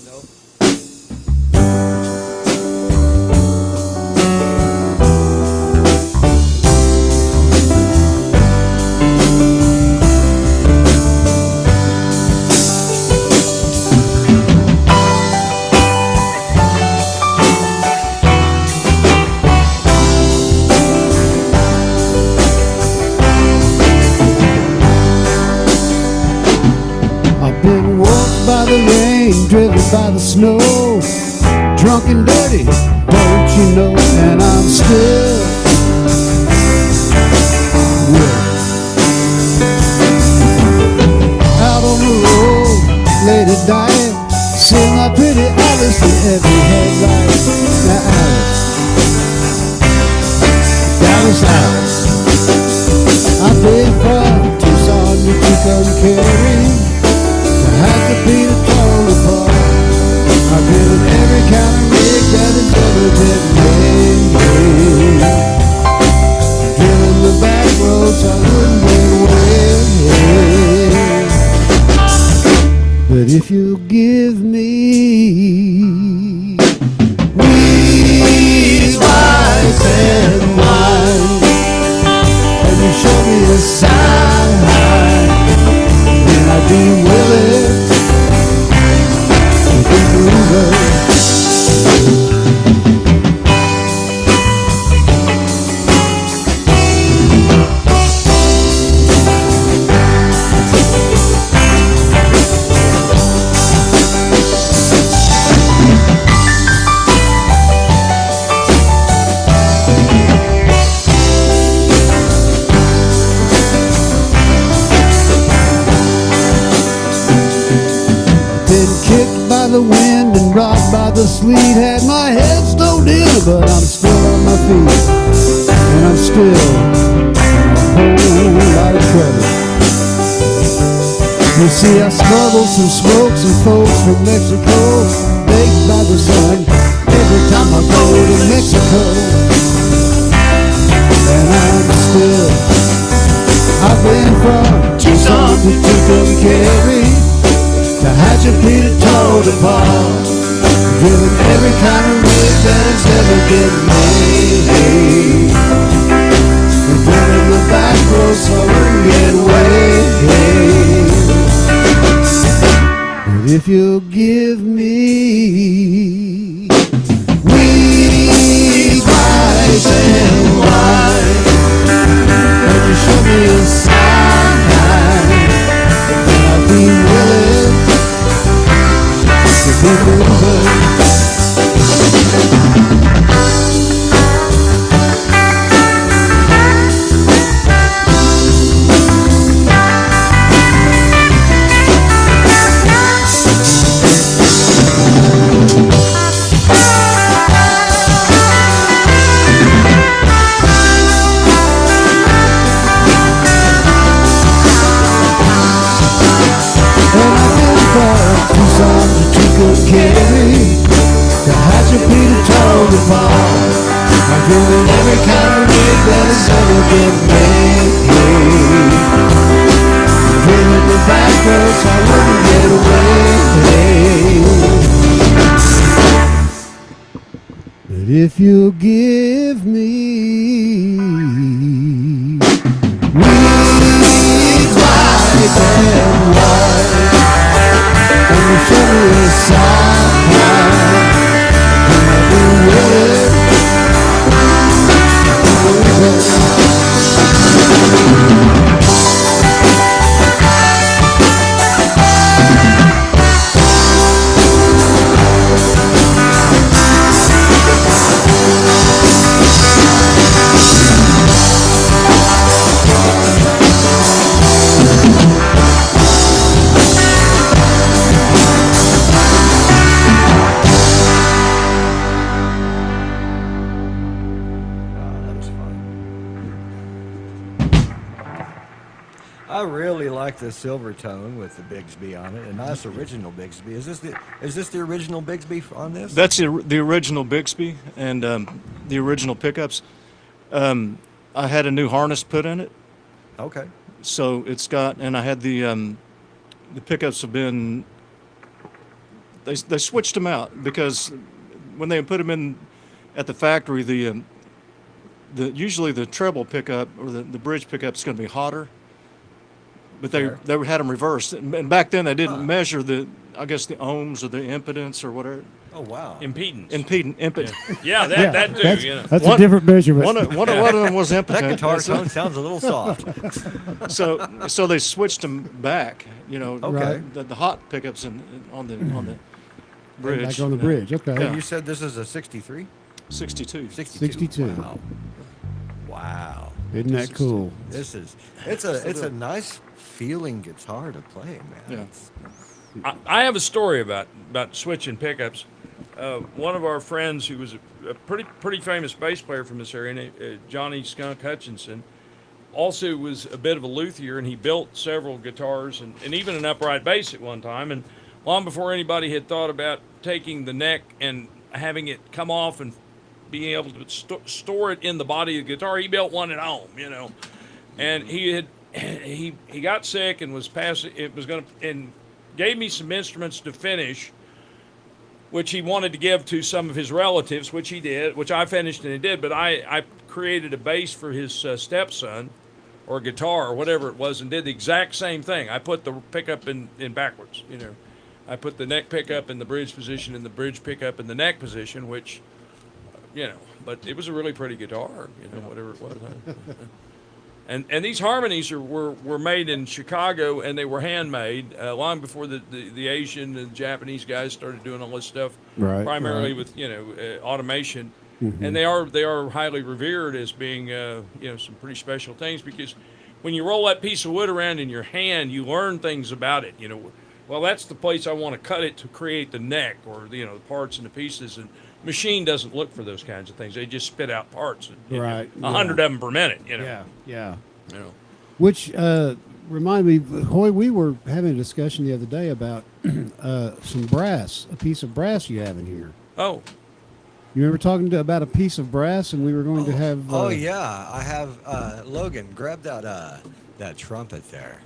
I've been walking by the rain, driven by the snow, drunk and dirty, don't you know? And I'm still with it. Out on the road, late at night, seeing my pretty Alice in every headlight. Now Alice, Alice, I've been from Tucson to Tucumcari, to Hatchapeta, Tonopah. I've driven every kind of rig that has ever been made. I've driven the back roads I wouldn't get away. But if you'll give me weed, rice, and wine, and you show me a sign, then I'd be willing to be moving. The wind and rocked by the sleet, had my head stowed in, but I'm still on my feet, and I'm still in a whole lot of trouble. You see, I smuggled some smokes and folks from Mexico, baked by the sun every time I go to Mexico. And I've been from Tucson to Tucumcari, to Hatchapeta, Tonopah, driven every kind of rig that has ever been made. And driven the back roads so I wouldn't get away. But if you'll give me weed, rice, and wine, and you show me a sign, then I'll be willing to be moving. Tucumcari, to Hatchapeta, Tonopah, I've driven every kind of rig that has ever been made. I've driven the back roads I wouldn't get away. But if you'll give me weed, rice, and wine, and you show me a sign, and I'll be willing to move. I really like the silver tone with the Bigsby on it. A nice original Bigsby. Is this the original Bigsby on this? That's the original Bixby and the original pickups. I had a new harness put in it, Okay. so it's got, and I had the pickups have been, they switched them out because when they put them in at the factory, the usually the treble pickup or the bridge pickup is going to be hotter. But they had them reversed, and back then they didn't measure the. I guess the ohms or the impedance or whatever. Oh wow. Impedance. Impedance. Yeah, that too. That's, You know. that's One- a different measurement. One of them was That impotent. guitar tone sounds a little soft. So they switched them back. Okay. The hot pickups on the bridge. Back on the bridge. Okay. Yeah. You said this is a 63? 62. 62. Wow. Wow. Isn't that cool? It's a nice feeling guitar to play, man. Yeah. It's- I have a story about switching pickups. One of our friends, who was a pretty famous bass player from this area, named Johnny Skunk Hutchinson, also was a bit of a luthier, and he built several guitars and even an upright bass at one time. And long before anybody had thought about taking the neck and having it come off and being able to store it in the body of the guitar, he built one at home, And he got sick and was passing. It was going to and gave me some instruments to finish, which he wanted to give to some of his relatives, which he did, which I finished and he did. But I created a bass for his stepson, or a guitar, or whatever it was, and did the exact same thing. I put the pickup in backwards, I put the neck pickup in the bridge position and the bridge pickup in the neck position, which, but it was a really pretty guitar, whatever it was. And these harmonies were made in Chicago, and they were handmade long before the Asian and Japanese guys started doing all this stuff, Right, primarily right. with automation. Mm-hmm. And they are highly revered as being some pretty special things, because when you roll that piece of wood around in your hand, you learn things about it. Well, that's the place I want to cut it to create the neck, or the parts and the pieces. And machine doesn't look for those kinds of things; they just spit out parts. Right, 100 of them per minute. Yeah. You know. Which remind me, Hoy, we were having a discussion the other day about some brass, a piece of brass you have in here. Oh, You remember talking about a piece of brass, and we were going to have. oh yeah, I have Logan, grab that trumpet there.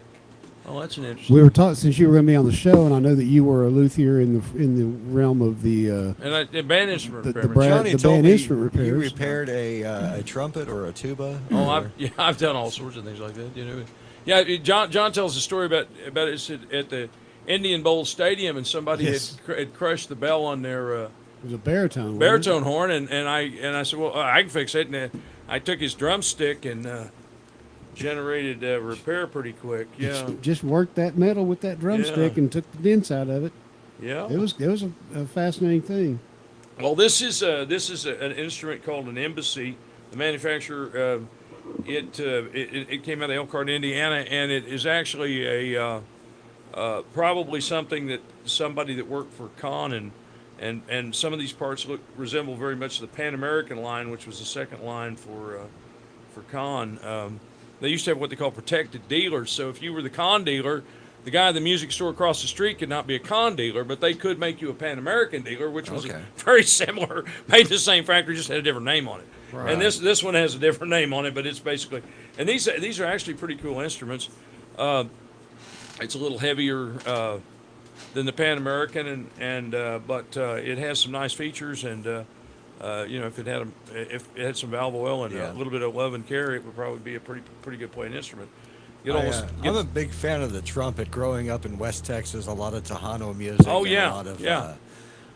oh, that's an interesting. We were talking, since you were going to be on the show, and I know that you were a luthier in the realm of the And band instrument the repairman. brass- Johnny the told band me instrument you repairs. repaired a trumpet or a tuba. Oh, I've done all sorts of things like that. Yeah. John tells a story about it at the Indian Bowl Stadium, and somebody Yes. had crushed the bell on their it was a baritone. wasn't it? baritone horn, and I said, well, I can fix it. And I took his drumstick and generated repair pretty quick. Yeah, Just worked that metal with that drumstick Yeah. and took the dents out of it. yeah. It was a fascinating thing. Well, this is an instrument called an embassy. The manufacturer, it came out of Elkhart, Indiana, and it is actually a probably something that somebody that worked for Kahn and some of these parts resemble very much the Pan American line, which was the second line for Kahn. They used to have what they call protected dealers. So if you were the Kahn dealer, the guy at the music store across the street could not be a Kahn dealer, but they could make you a Pan American dealer, which was Okay. very similar, made in the same factory, just had a different name on it. Right. And this one has a different name on it, but it's basically, and these are actually pretty cool instruments. It's a little heavier than the Pan American, but it has some nice features, and if it had some valve oil and Yeah. a little bit of love and care, it would probably be a pretty good playing instrument. I'm a big fan of the trumpet. Growing up in West Texas, a lot of Tejano music. Oh, and yeah, a lot of yeah.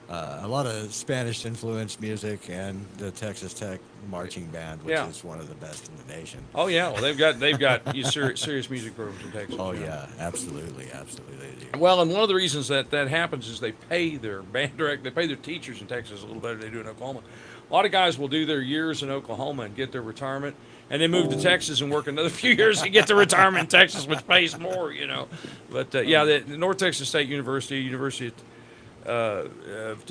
a lot of Spanish influenced music, and the Texas Tech marching band, which Yeah. is one of the best in the nation. Oh yeah, well they've got serious music programs in Texas. Oh yeah, absolutely they do. Well, and one of the reasons that happens is they pay their they pay their teachers in Texas a little better than they do in Oklahoma. A lot of guys will do their years in Oklahoma and get their retirement, and then move to Texas and work another few years and get their retirement in Texas, which pays more, But the North Texas State University of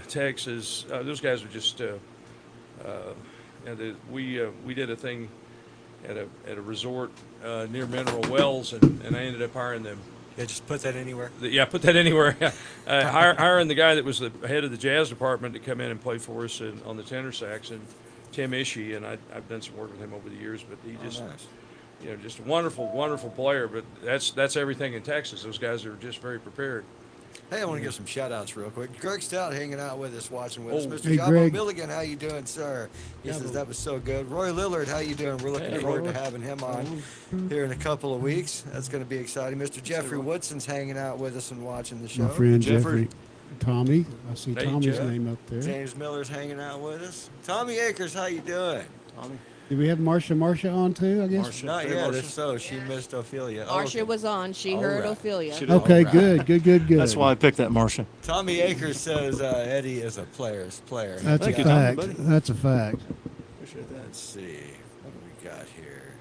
Texas, those guys are just. We did a thing at a resort near Mineral Wells, and I ended up hiring them. Yeah, just put that anywhere. Put that anywhere. Hiring the guy that was the head of the jazz department to come in and play for us on the tenor sax, and Tim Ishii, and I've done some work with him over the years, but he just, Nice. just a wonderful, wonderful player. But that's everything in Texas. Those guys are just very prepared. Hey, I want to give some shout outs real quick. Greg Stout hanging out with us, watching with us. Oh. Mr. Hey, Jabo Greg. Milligan, how you doing, sir? He says that was so good. Roy Lillard, how you doing? We're looking Hey, forward Roy. to having him on here in a couple of weeks. That's going to be exciting. Mr. Jeffrey Woodson's hanging out with us and watching the show. My friend Jeffrey. Jeffrey. Tommy. I see Hey, Tommy's Jeff. name up there. James Miller's hanging out with us. Tommy Akers, how you doing? Tommy. Did we have Marsha on too, I guess? Marcia. Not Hey, yet. Marcia. If so, she missed Ophelia. Oh, Marcia okay. was on. She All heard right. Ophelia. She did. Okay, Alright. good. That's why I picked that Marcia. Tommy Akers says Eddie is a player's player. That's Thank a you, Tommy, fact. buddy. That's a fact. Appreciate that. Let's see what do we got here.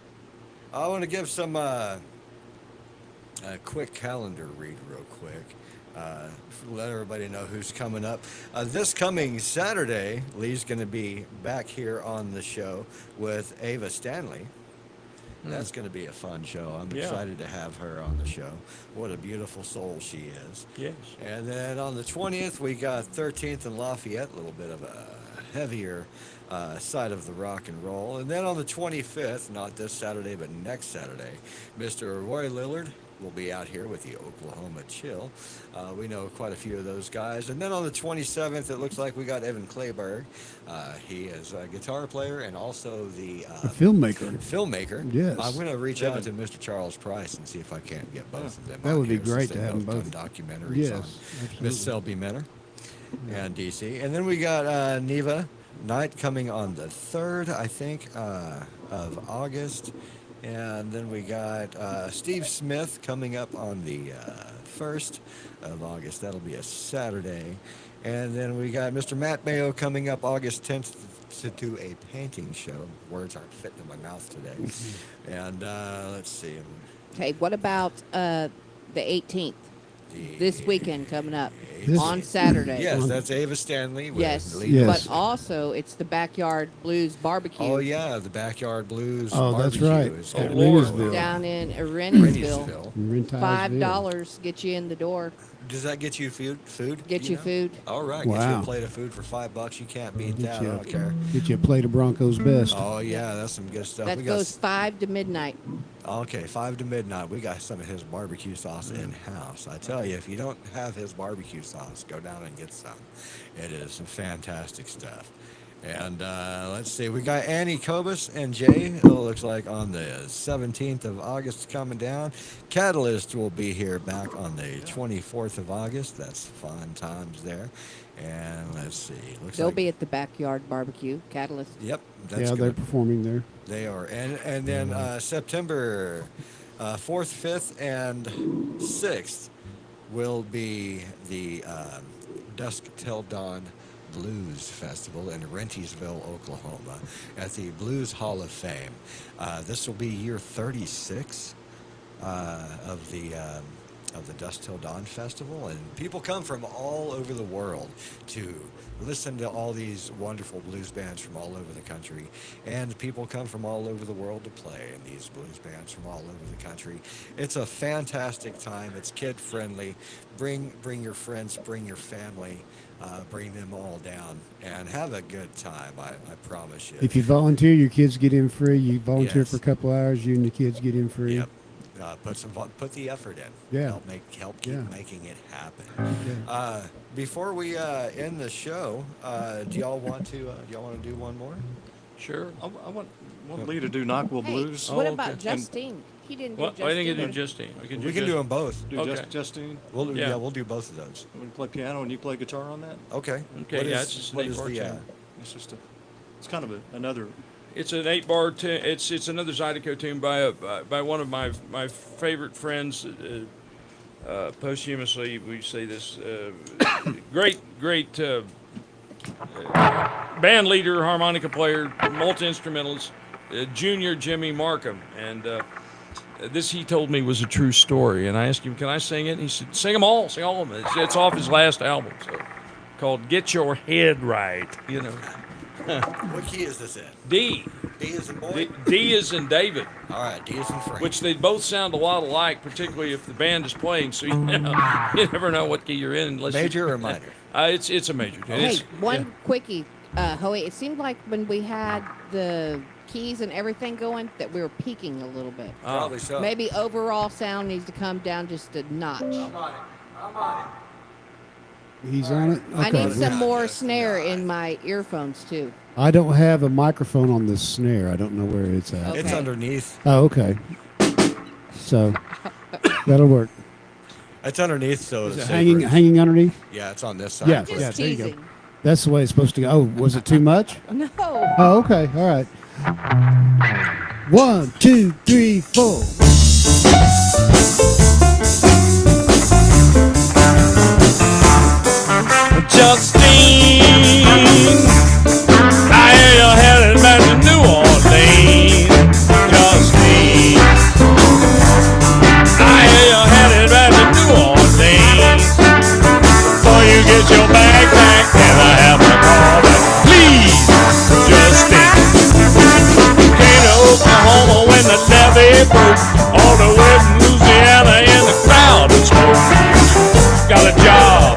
I want to give some a quick calendar read real quick. Let everybody know who's coming up. This coming Saturday, Lee's going to be back here on the show with Ava Stanley. That's going to be a fun show. I'm Yeah. excited to have her on the show. What a beautiful soul she is. Yes. And then on the 20th, we got 13th and Lafayette, a little bit of a heavier side of the rock and roll. And then on the 25th, not this Saturday, but next Saturday, Mr. Roy Lillard will be out here with the Oklahoma Chill. We know quite a few of those guys. And then on the 27th, it looks like we got Evan Clayberg. He is a guitar player and also the A filmmaker. filmmaker. Yes. I'm going to reach out to Mr. Charles Price and see if I can't get both of them. That on would be here since great they to have them done both. documentaries Yes, on absolutely. Miss Selby Menor and DC. And then we got Neva Knight coming on the 3rd, I think, of August. And then we got Steve Smith coming up on the 1st of August. That'll be a Saturday. And then we got Mr. Matt Mayo coming up August 10th to do a painting show. Words aren't fitting in my mouth today. And let's see. Okay, what about the 18th? This weekend coming up This- on Saturday. Yes, that's Ava Stanley. With Yes. Lee Yes. But also, it's the Backyard Blues Barbecue Oh yeah, the Backyard Blues. Oh, that's Barbecue right. is At going Lord. on. down in Renniesville. Renniesville. In Rentisville. $5 get you in the door. Does that get you food? Get you know? food. All right, get you Wow. a plate of food for $5. You can't beat Get that. you I a- don't care. Get you a plate of Broncos best. Oh yeah, that's some good stuff. That we got goes 5 to midnight. okay, 5 to midnight. We got some of his barbecue sauce in house. I tell you, if you don't have his barbecue sauce, go down and get some. It is some fantastic stuff. And let's see, we got Annie Kobus and Jay. It looks like on the 17th of August coming down. Catalyst will be here back on the 24th of August. That's fun times there. And let's see, looks They'll like be at the Backyard Barbecue. Catalyst. yep, that's Yeah, they're good. performing there. They are, and then September 4th, 5th, and 6th will be the Dusk Till Dawn Blues Festival in Rentisville, Oklahoma, at the Blues Hall of Fame. This will be year 36 of the Dusk Till Dawn Festival, and people come from all over the world to listen to all these wonderful blues bands from all over the country, and people come from all over the world to play in these blues bands from all over the country. It's a fantastic time. It's kid friendly. Bring your friends, bring your family, bring them all down, and have a good time. I promise you. If you volunteer, your kids get in free. You volunteer Yes. for a couple hours, you and the kids get in free. Yep. Put the effort in. Yeah. Help keep Yeah. making it happen. Yeah. Before we end the show, do y'all want to do one more? Sure. I want Lee to do Knoxville Hey, Blues. what Oh, about okay. Justine? He didn't do Well, Justine. I think it's Justine. We can We can do them both. Do Okay. Justine. Yeah. We'll do both of those. We play piano and you play guitar on that. Okay. Okay, What yeah, is- it's just an what is 8-bar the tune. It's just it's kind of another. It's an 8-bar tune. It's another Zydeco tune by one of my favorite friends. Posthumously, we say this great band leader, harmonica player, multi-instrumentalist, Junior Jimmy Markham, and this he told me was a true story. And I asked him, "Can I sing it?" And he said, "Sing all of them." It's off his last album, so called "Get Your Head Right." You know, What key is this in? D. D is in boy. D is in David, All right, D is in Frank. which they both sound a lot alike, particularly if the band is playing. So you never know what key you're in unless Major or minor? It's a major. And Hey, it's- one quickie, Hoey. It seemed like when we had the keys and everything going that we were peaking a little bit. Probably so. Maybe overall sound needs to come down just a notch. I'm on it. He's on it. I Okay. need some more snare in my earphones too. I don't have a microphone on this snare. I don't know where it's at. Okay. It's underneath. Oh, okay. So that'll work. It's underneath, so Is it's it hanging underneath? Yeah, it's on this side. Yeah. Just Yeah. There you go. teasing. That's the way it's supposed to go. Oh, was it too much? No. Oh, okay. All right. 1, 2, 3, 4. Justine, I hear you're headed back to New Orleans. Justine, I hear you're headed back to New Orleans. Before you get your bag back, can I have my car back? Please, Justine. Came to Oklahoma when the levee broke. All the way from Louisiana in the crowd and smoke. Got a job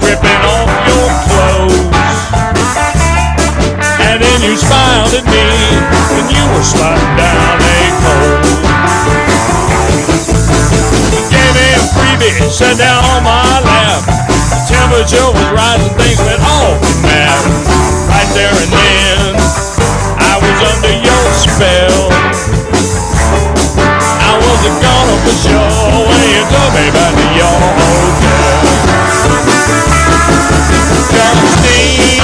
stripping off your clothes, and then you smiled at me when you were sliding down a cold. You gave me a freebie, sat down on my lap. The temperature was rising, things went awfully mad. Right there and then, I was under your spell. I wasn't gonna for sure when you took me back to your hotel. Justine,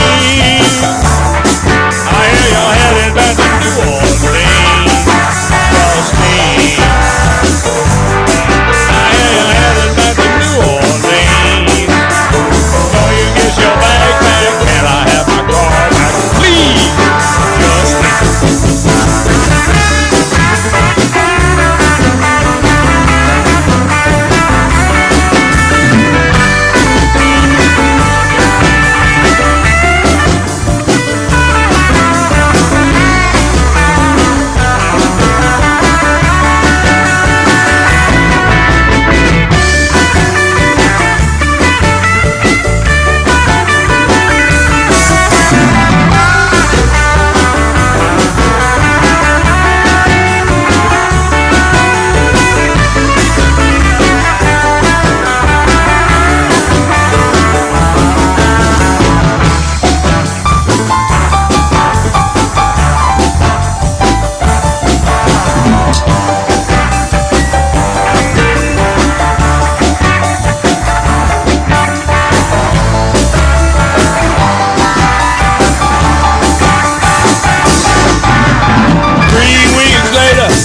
I hear you're headed back to New Orleans. Justine, I hear you're headed back to New Orleans. Before you get your bag back, can I have my car back? Please, Justine.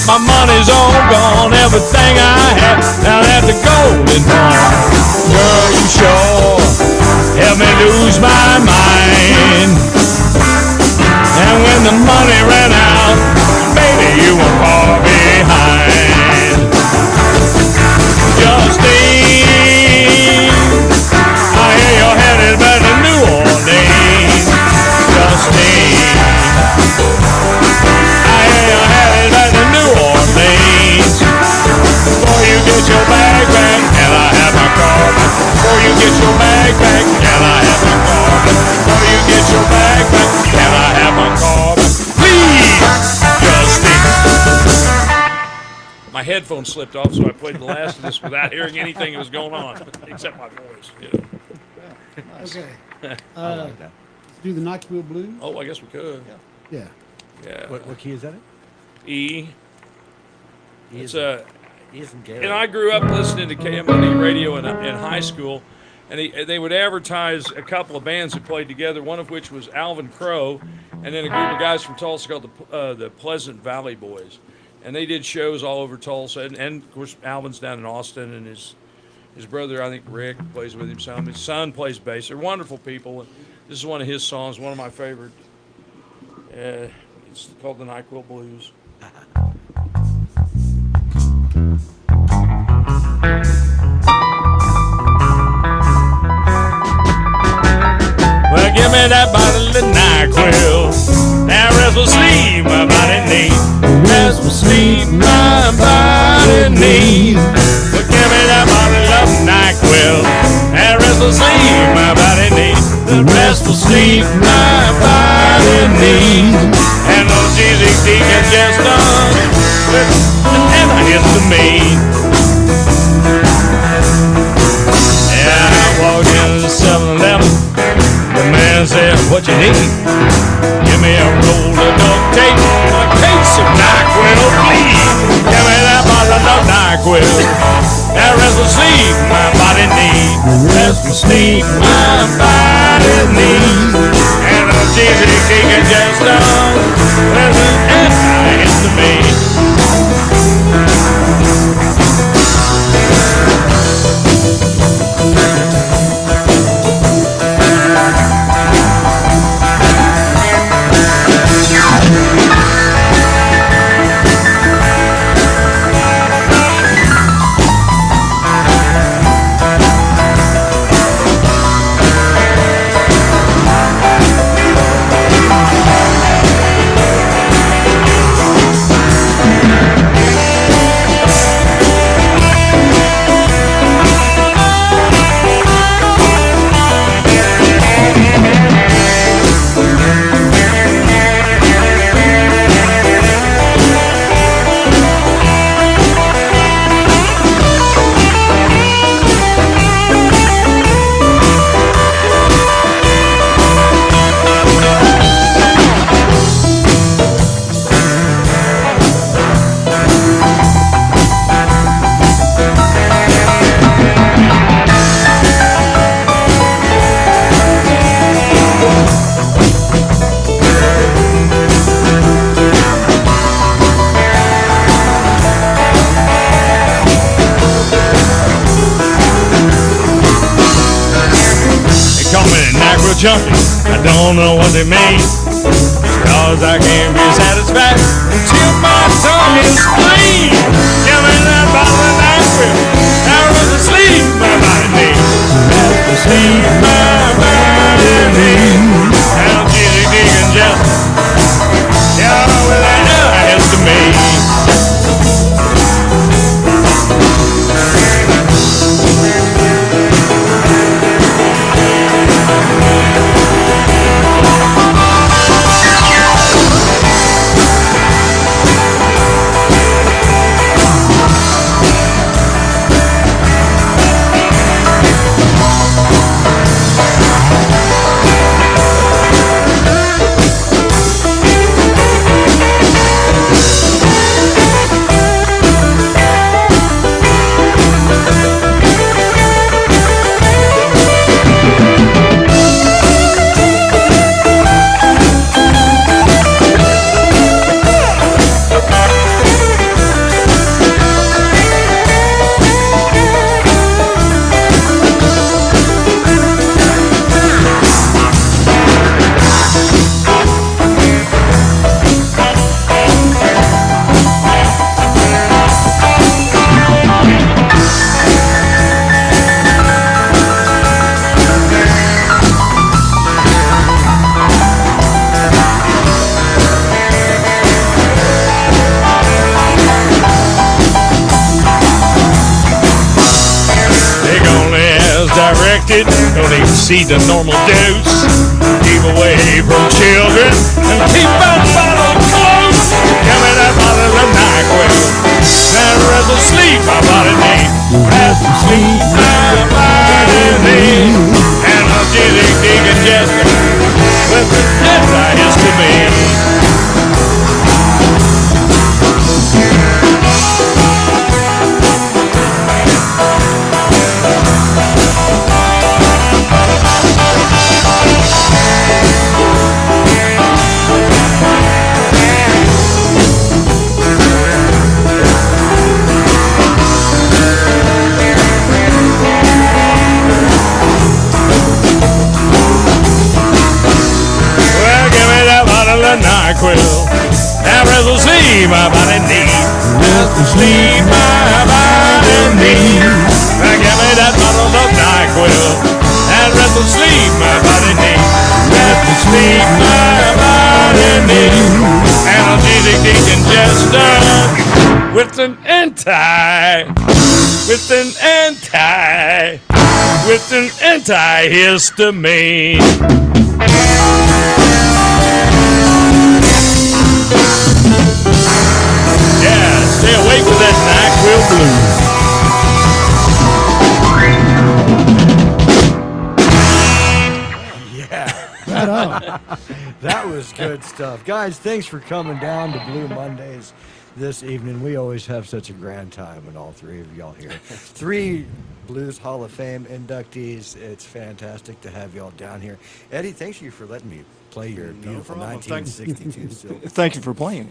My money's all gone, everything I had down at the Golden Horn. Girl, you sure helped me lose my mind. And when the money ran out, baby, you were far behind. Justine, I hear you're headed back to New Orleans. Justine, your bag back, can I have my car back? Before you get your bag back, can I have my car back? Before you get your bag back, can I have my car back? Please, Justine. My headphones slipped off, so I played the last of this without hearing anything that was going on, except my voice. You know. Okay. I like that. Do the Knoxville Blues? Oh, I guess we could. Yeah. Yeah. What key is that in? E. E It's is a. E is in Gary. And I grew up listening to KMOD radio in high school, and they would advertise a couple of bands that played together, one of which was Alvin Crow, and then a group of guys from Tulsa called the Pleasant Valley Boys. And they did shows all over Tulsa, and of course Alvin's down in Austin, and his brother, I think Rick, plays with him some. His son plays bass. They're wonderful people. And this is one of his songs, one of my favorite. It's called the NyQuil Blues. Well, give me that bottle of NyQuil. That rest will sleep my body needs. Rest will sleep my body needs. Well, give me that bottle of NyQuil. That rest will sleep my body needs. The rest will sleep my body needs. And those easy decongestant and antihistamine. Yeah, I walked in the what you need. Give me a roll of duct tape and a case of NyQuil, please. Give me that bottle of NyQuil. That rest will sleep my body needs. Rest will sleep my body needs. And a dizzy decongestant with an antihistamine. Junkie, I don't know what they mean, cause I can't be satisfied until my tongue is clean. Give me that bottle of NyQuil, now rest to sleep my body needs. Rest to sleep my body needs. Analgesic decongestant, yeah, well that is to me. Don't exceed the normal dose. Keep away from children and keep that bottle close. Give me that bottle of NyQuil. That rest will sleep my body needs. Rest will sleep my body needs. Analgesic decongestant with an antihistamine. NyQuil, that rest will sleep my body needs. Rest will sleep my body needs. Now give me that bottle of NyQuil, that rest will sleep my body needs. Rest will sleep my body needs. Analgesic decongestant with an antihistamine. Yeah, stay awake with that NyQuil blues. Yeah. Right on. That was good stuff. Guys, thanks for coming down to Blue Mondays this evening. We always have such a grand time with all three of y'all here. 3 Blues Hall of Fame inductees. It's fantastic to have y'all down here. Eddie, thanks you for letting me play your beautiful problem. 1962 silver. Thank you for playing.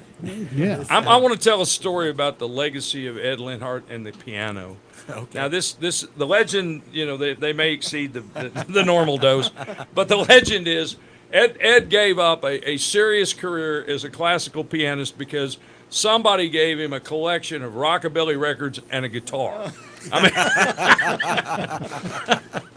Yeah. I want to tell a story about the legacy of Ed Lienhart and the piano. Okay. Now, the legend, they may exceed the normal dose, but the legend is Ed gave up a serious career as a classical pianist because somebody gave him a collection of rockabilly records and a guitar.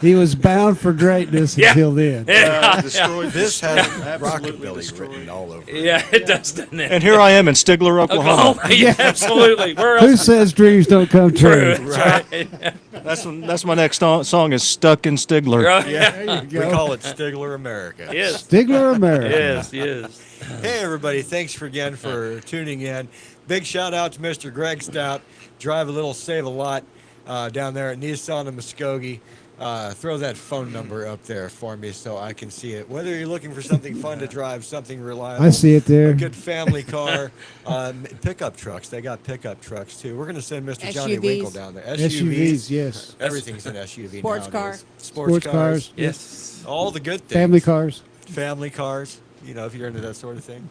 He was bound for greatness until then. Destroyed This has Absolutely rockabilly destroyed. written all over it. Yeah, it does, doesn't it? And here I am in Stigler, Oklahoma. Oklahoma. Yeah, absolutely. Where Who else? says dreams don't come true? That's right. That's my next song is Stuck in Stigler. Yeah. We call it Stigler America. Yes. Stigler America. Yes. Yes. Hey, everybody. Thanks again for tuning in. Big shout out to Mr. Greg Stout. Drive a little, save a lot down there at Nissan of Muskogee. Throw that phone number up there for me so I can see it. Whether you're looking for something fun to drive, something reliable. I see it there. A good family car. Pickup trucks. They got pickup trucks, too. We're going to send Mr. Johnny SUVs. Winkle down there. SUVs, yes. Everything's an SUV Sports nowadays. car. Sports cars. Yes. All the good things. Family cars. Family cars. If you're into that sort of thing.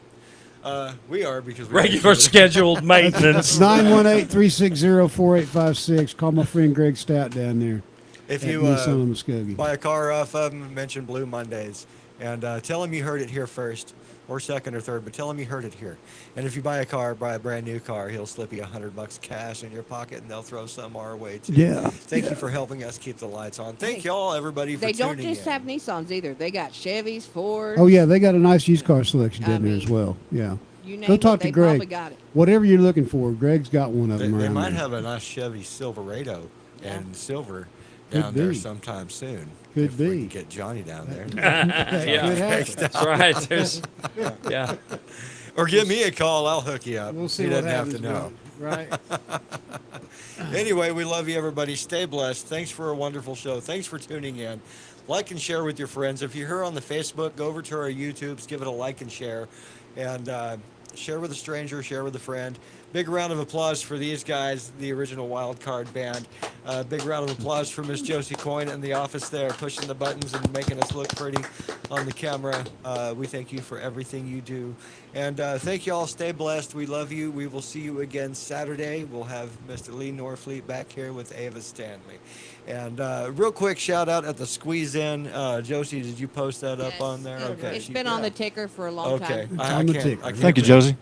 We are because we Regular scheduled maintenance. 918-360-4856. Call my friend Greg Stout down there. If at you Nissan of Muskogee. buy a car off of him, mention Blue Mondays, and tell him you heard it here first, or second or third, but tell him you heard it here. And if you buy a brand new car, he'll slip you $100 cash in your pocket, and they'll throw some our way too. Yeah. Thank you for helping us keep the lights on. Thank y'all, everybody, for They don't tuning just in. have Nissans either. They got Chevys, Fords. Oh, yeah, they got a nice used car selection I down there as mean, well. Yeah. You name Go it, talk to they probably Greg. got it. Whatever you're looking for, Greg's got one of They, them they around might there. have a nice Chevy Silverado Yeah. and silver Could down there be. sometime soon. Could if we be. can get Johnny down there. Yeah. Good happen. That's right. There's, yeah. Or give me a call. I'll hook you up. We'll see he what doesn't have happens. to know. Right. Anyway, we love you, everybody. Stay blessed. Thanks for a wonderful show. Thanks for tuning in. Like and share with your friends. If you're here on the Facebook, go over to our YouTubes, give it a like and share. And share with a stranger, share with a friend. Big round of applause for these guys, the original Wild Card Band. Big round of applause for Miss Josie Coyne in the office there, pushing the buttons and making us look pretty on the camera. We thank you for everything you do. And thank you all. Stay blessed. We love you. We will see you again Saturday. We'll have Mr. Lee Norfleet back here with Ava Stanley. And real quick shout out at the Squeeze In. Josie, did you post that up Yes. on there? Okay. It's been on the ticker for a long Okay. time. I on the can't- ticker. I can't Thank you, read. Josie.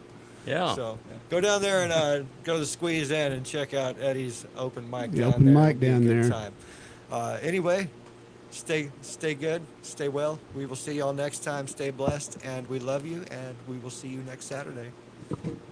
Yeah. So go down there and go to the Squeeze In and check out Eddie's open mic The down open there. mic It'll be a down good there. Time. Anyway, stay good, stay well. We will see y'all next time. Stay blessed, and we love you, and we will see you next Saturday.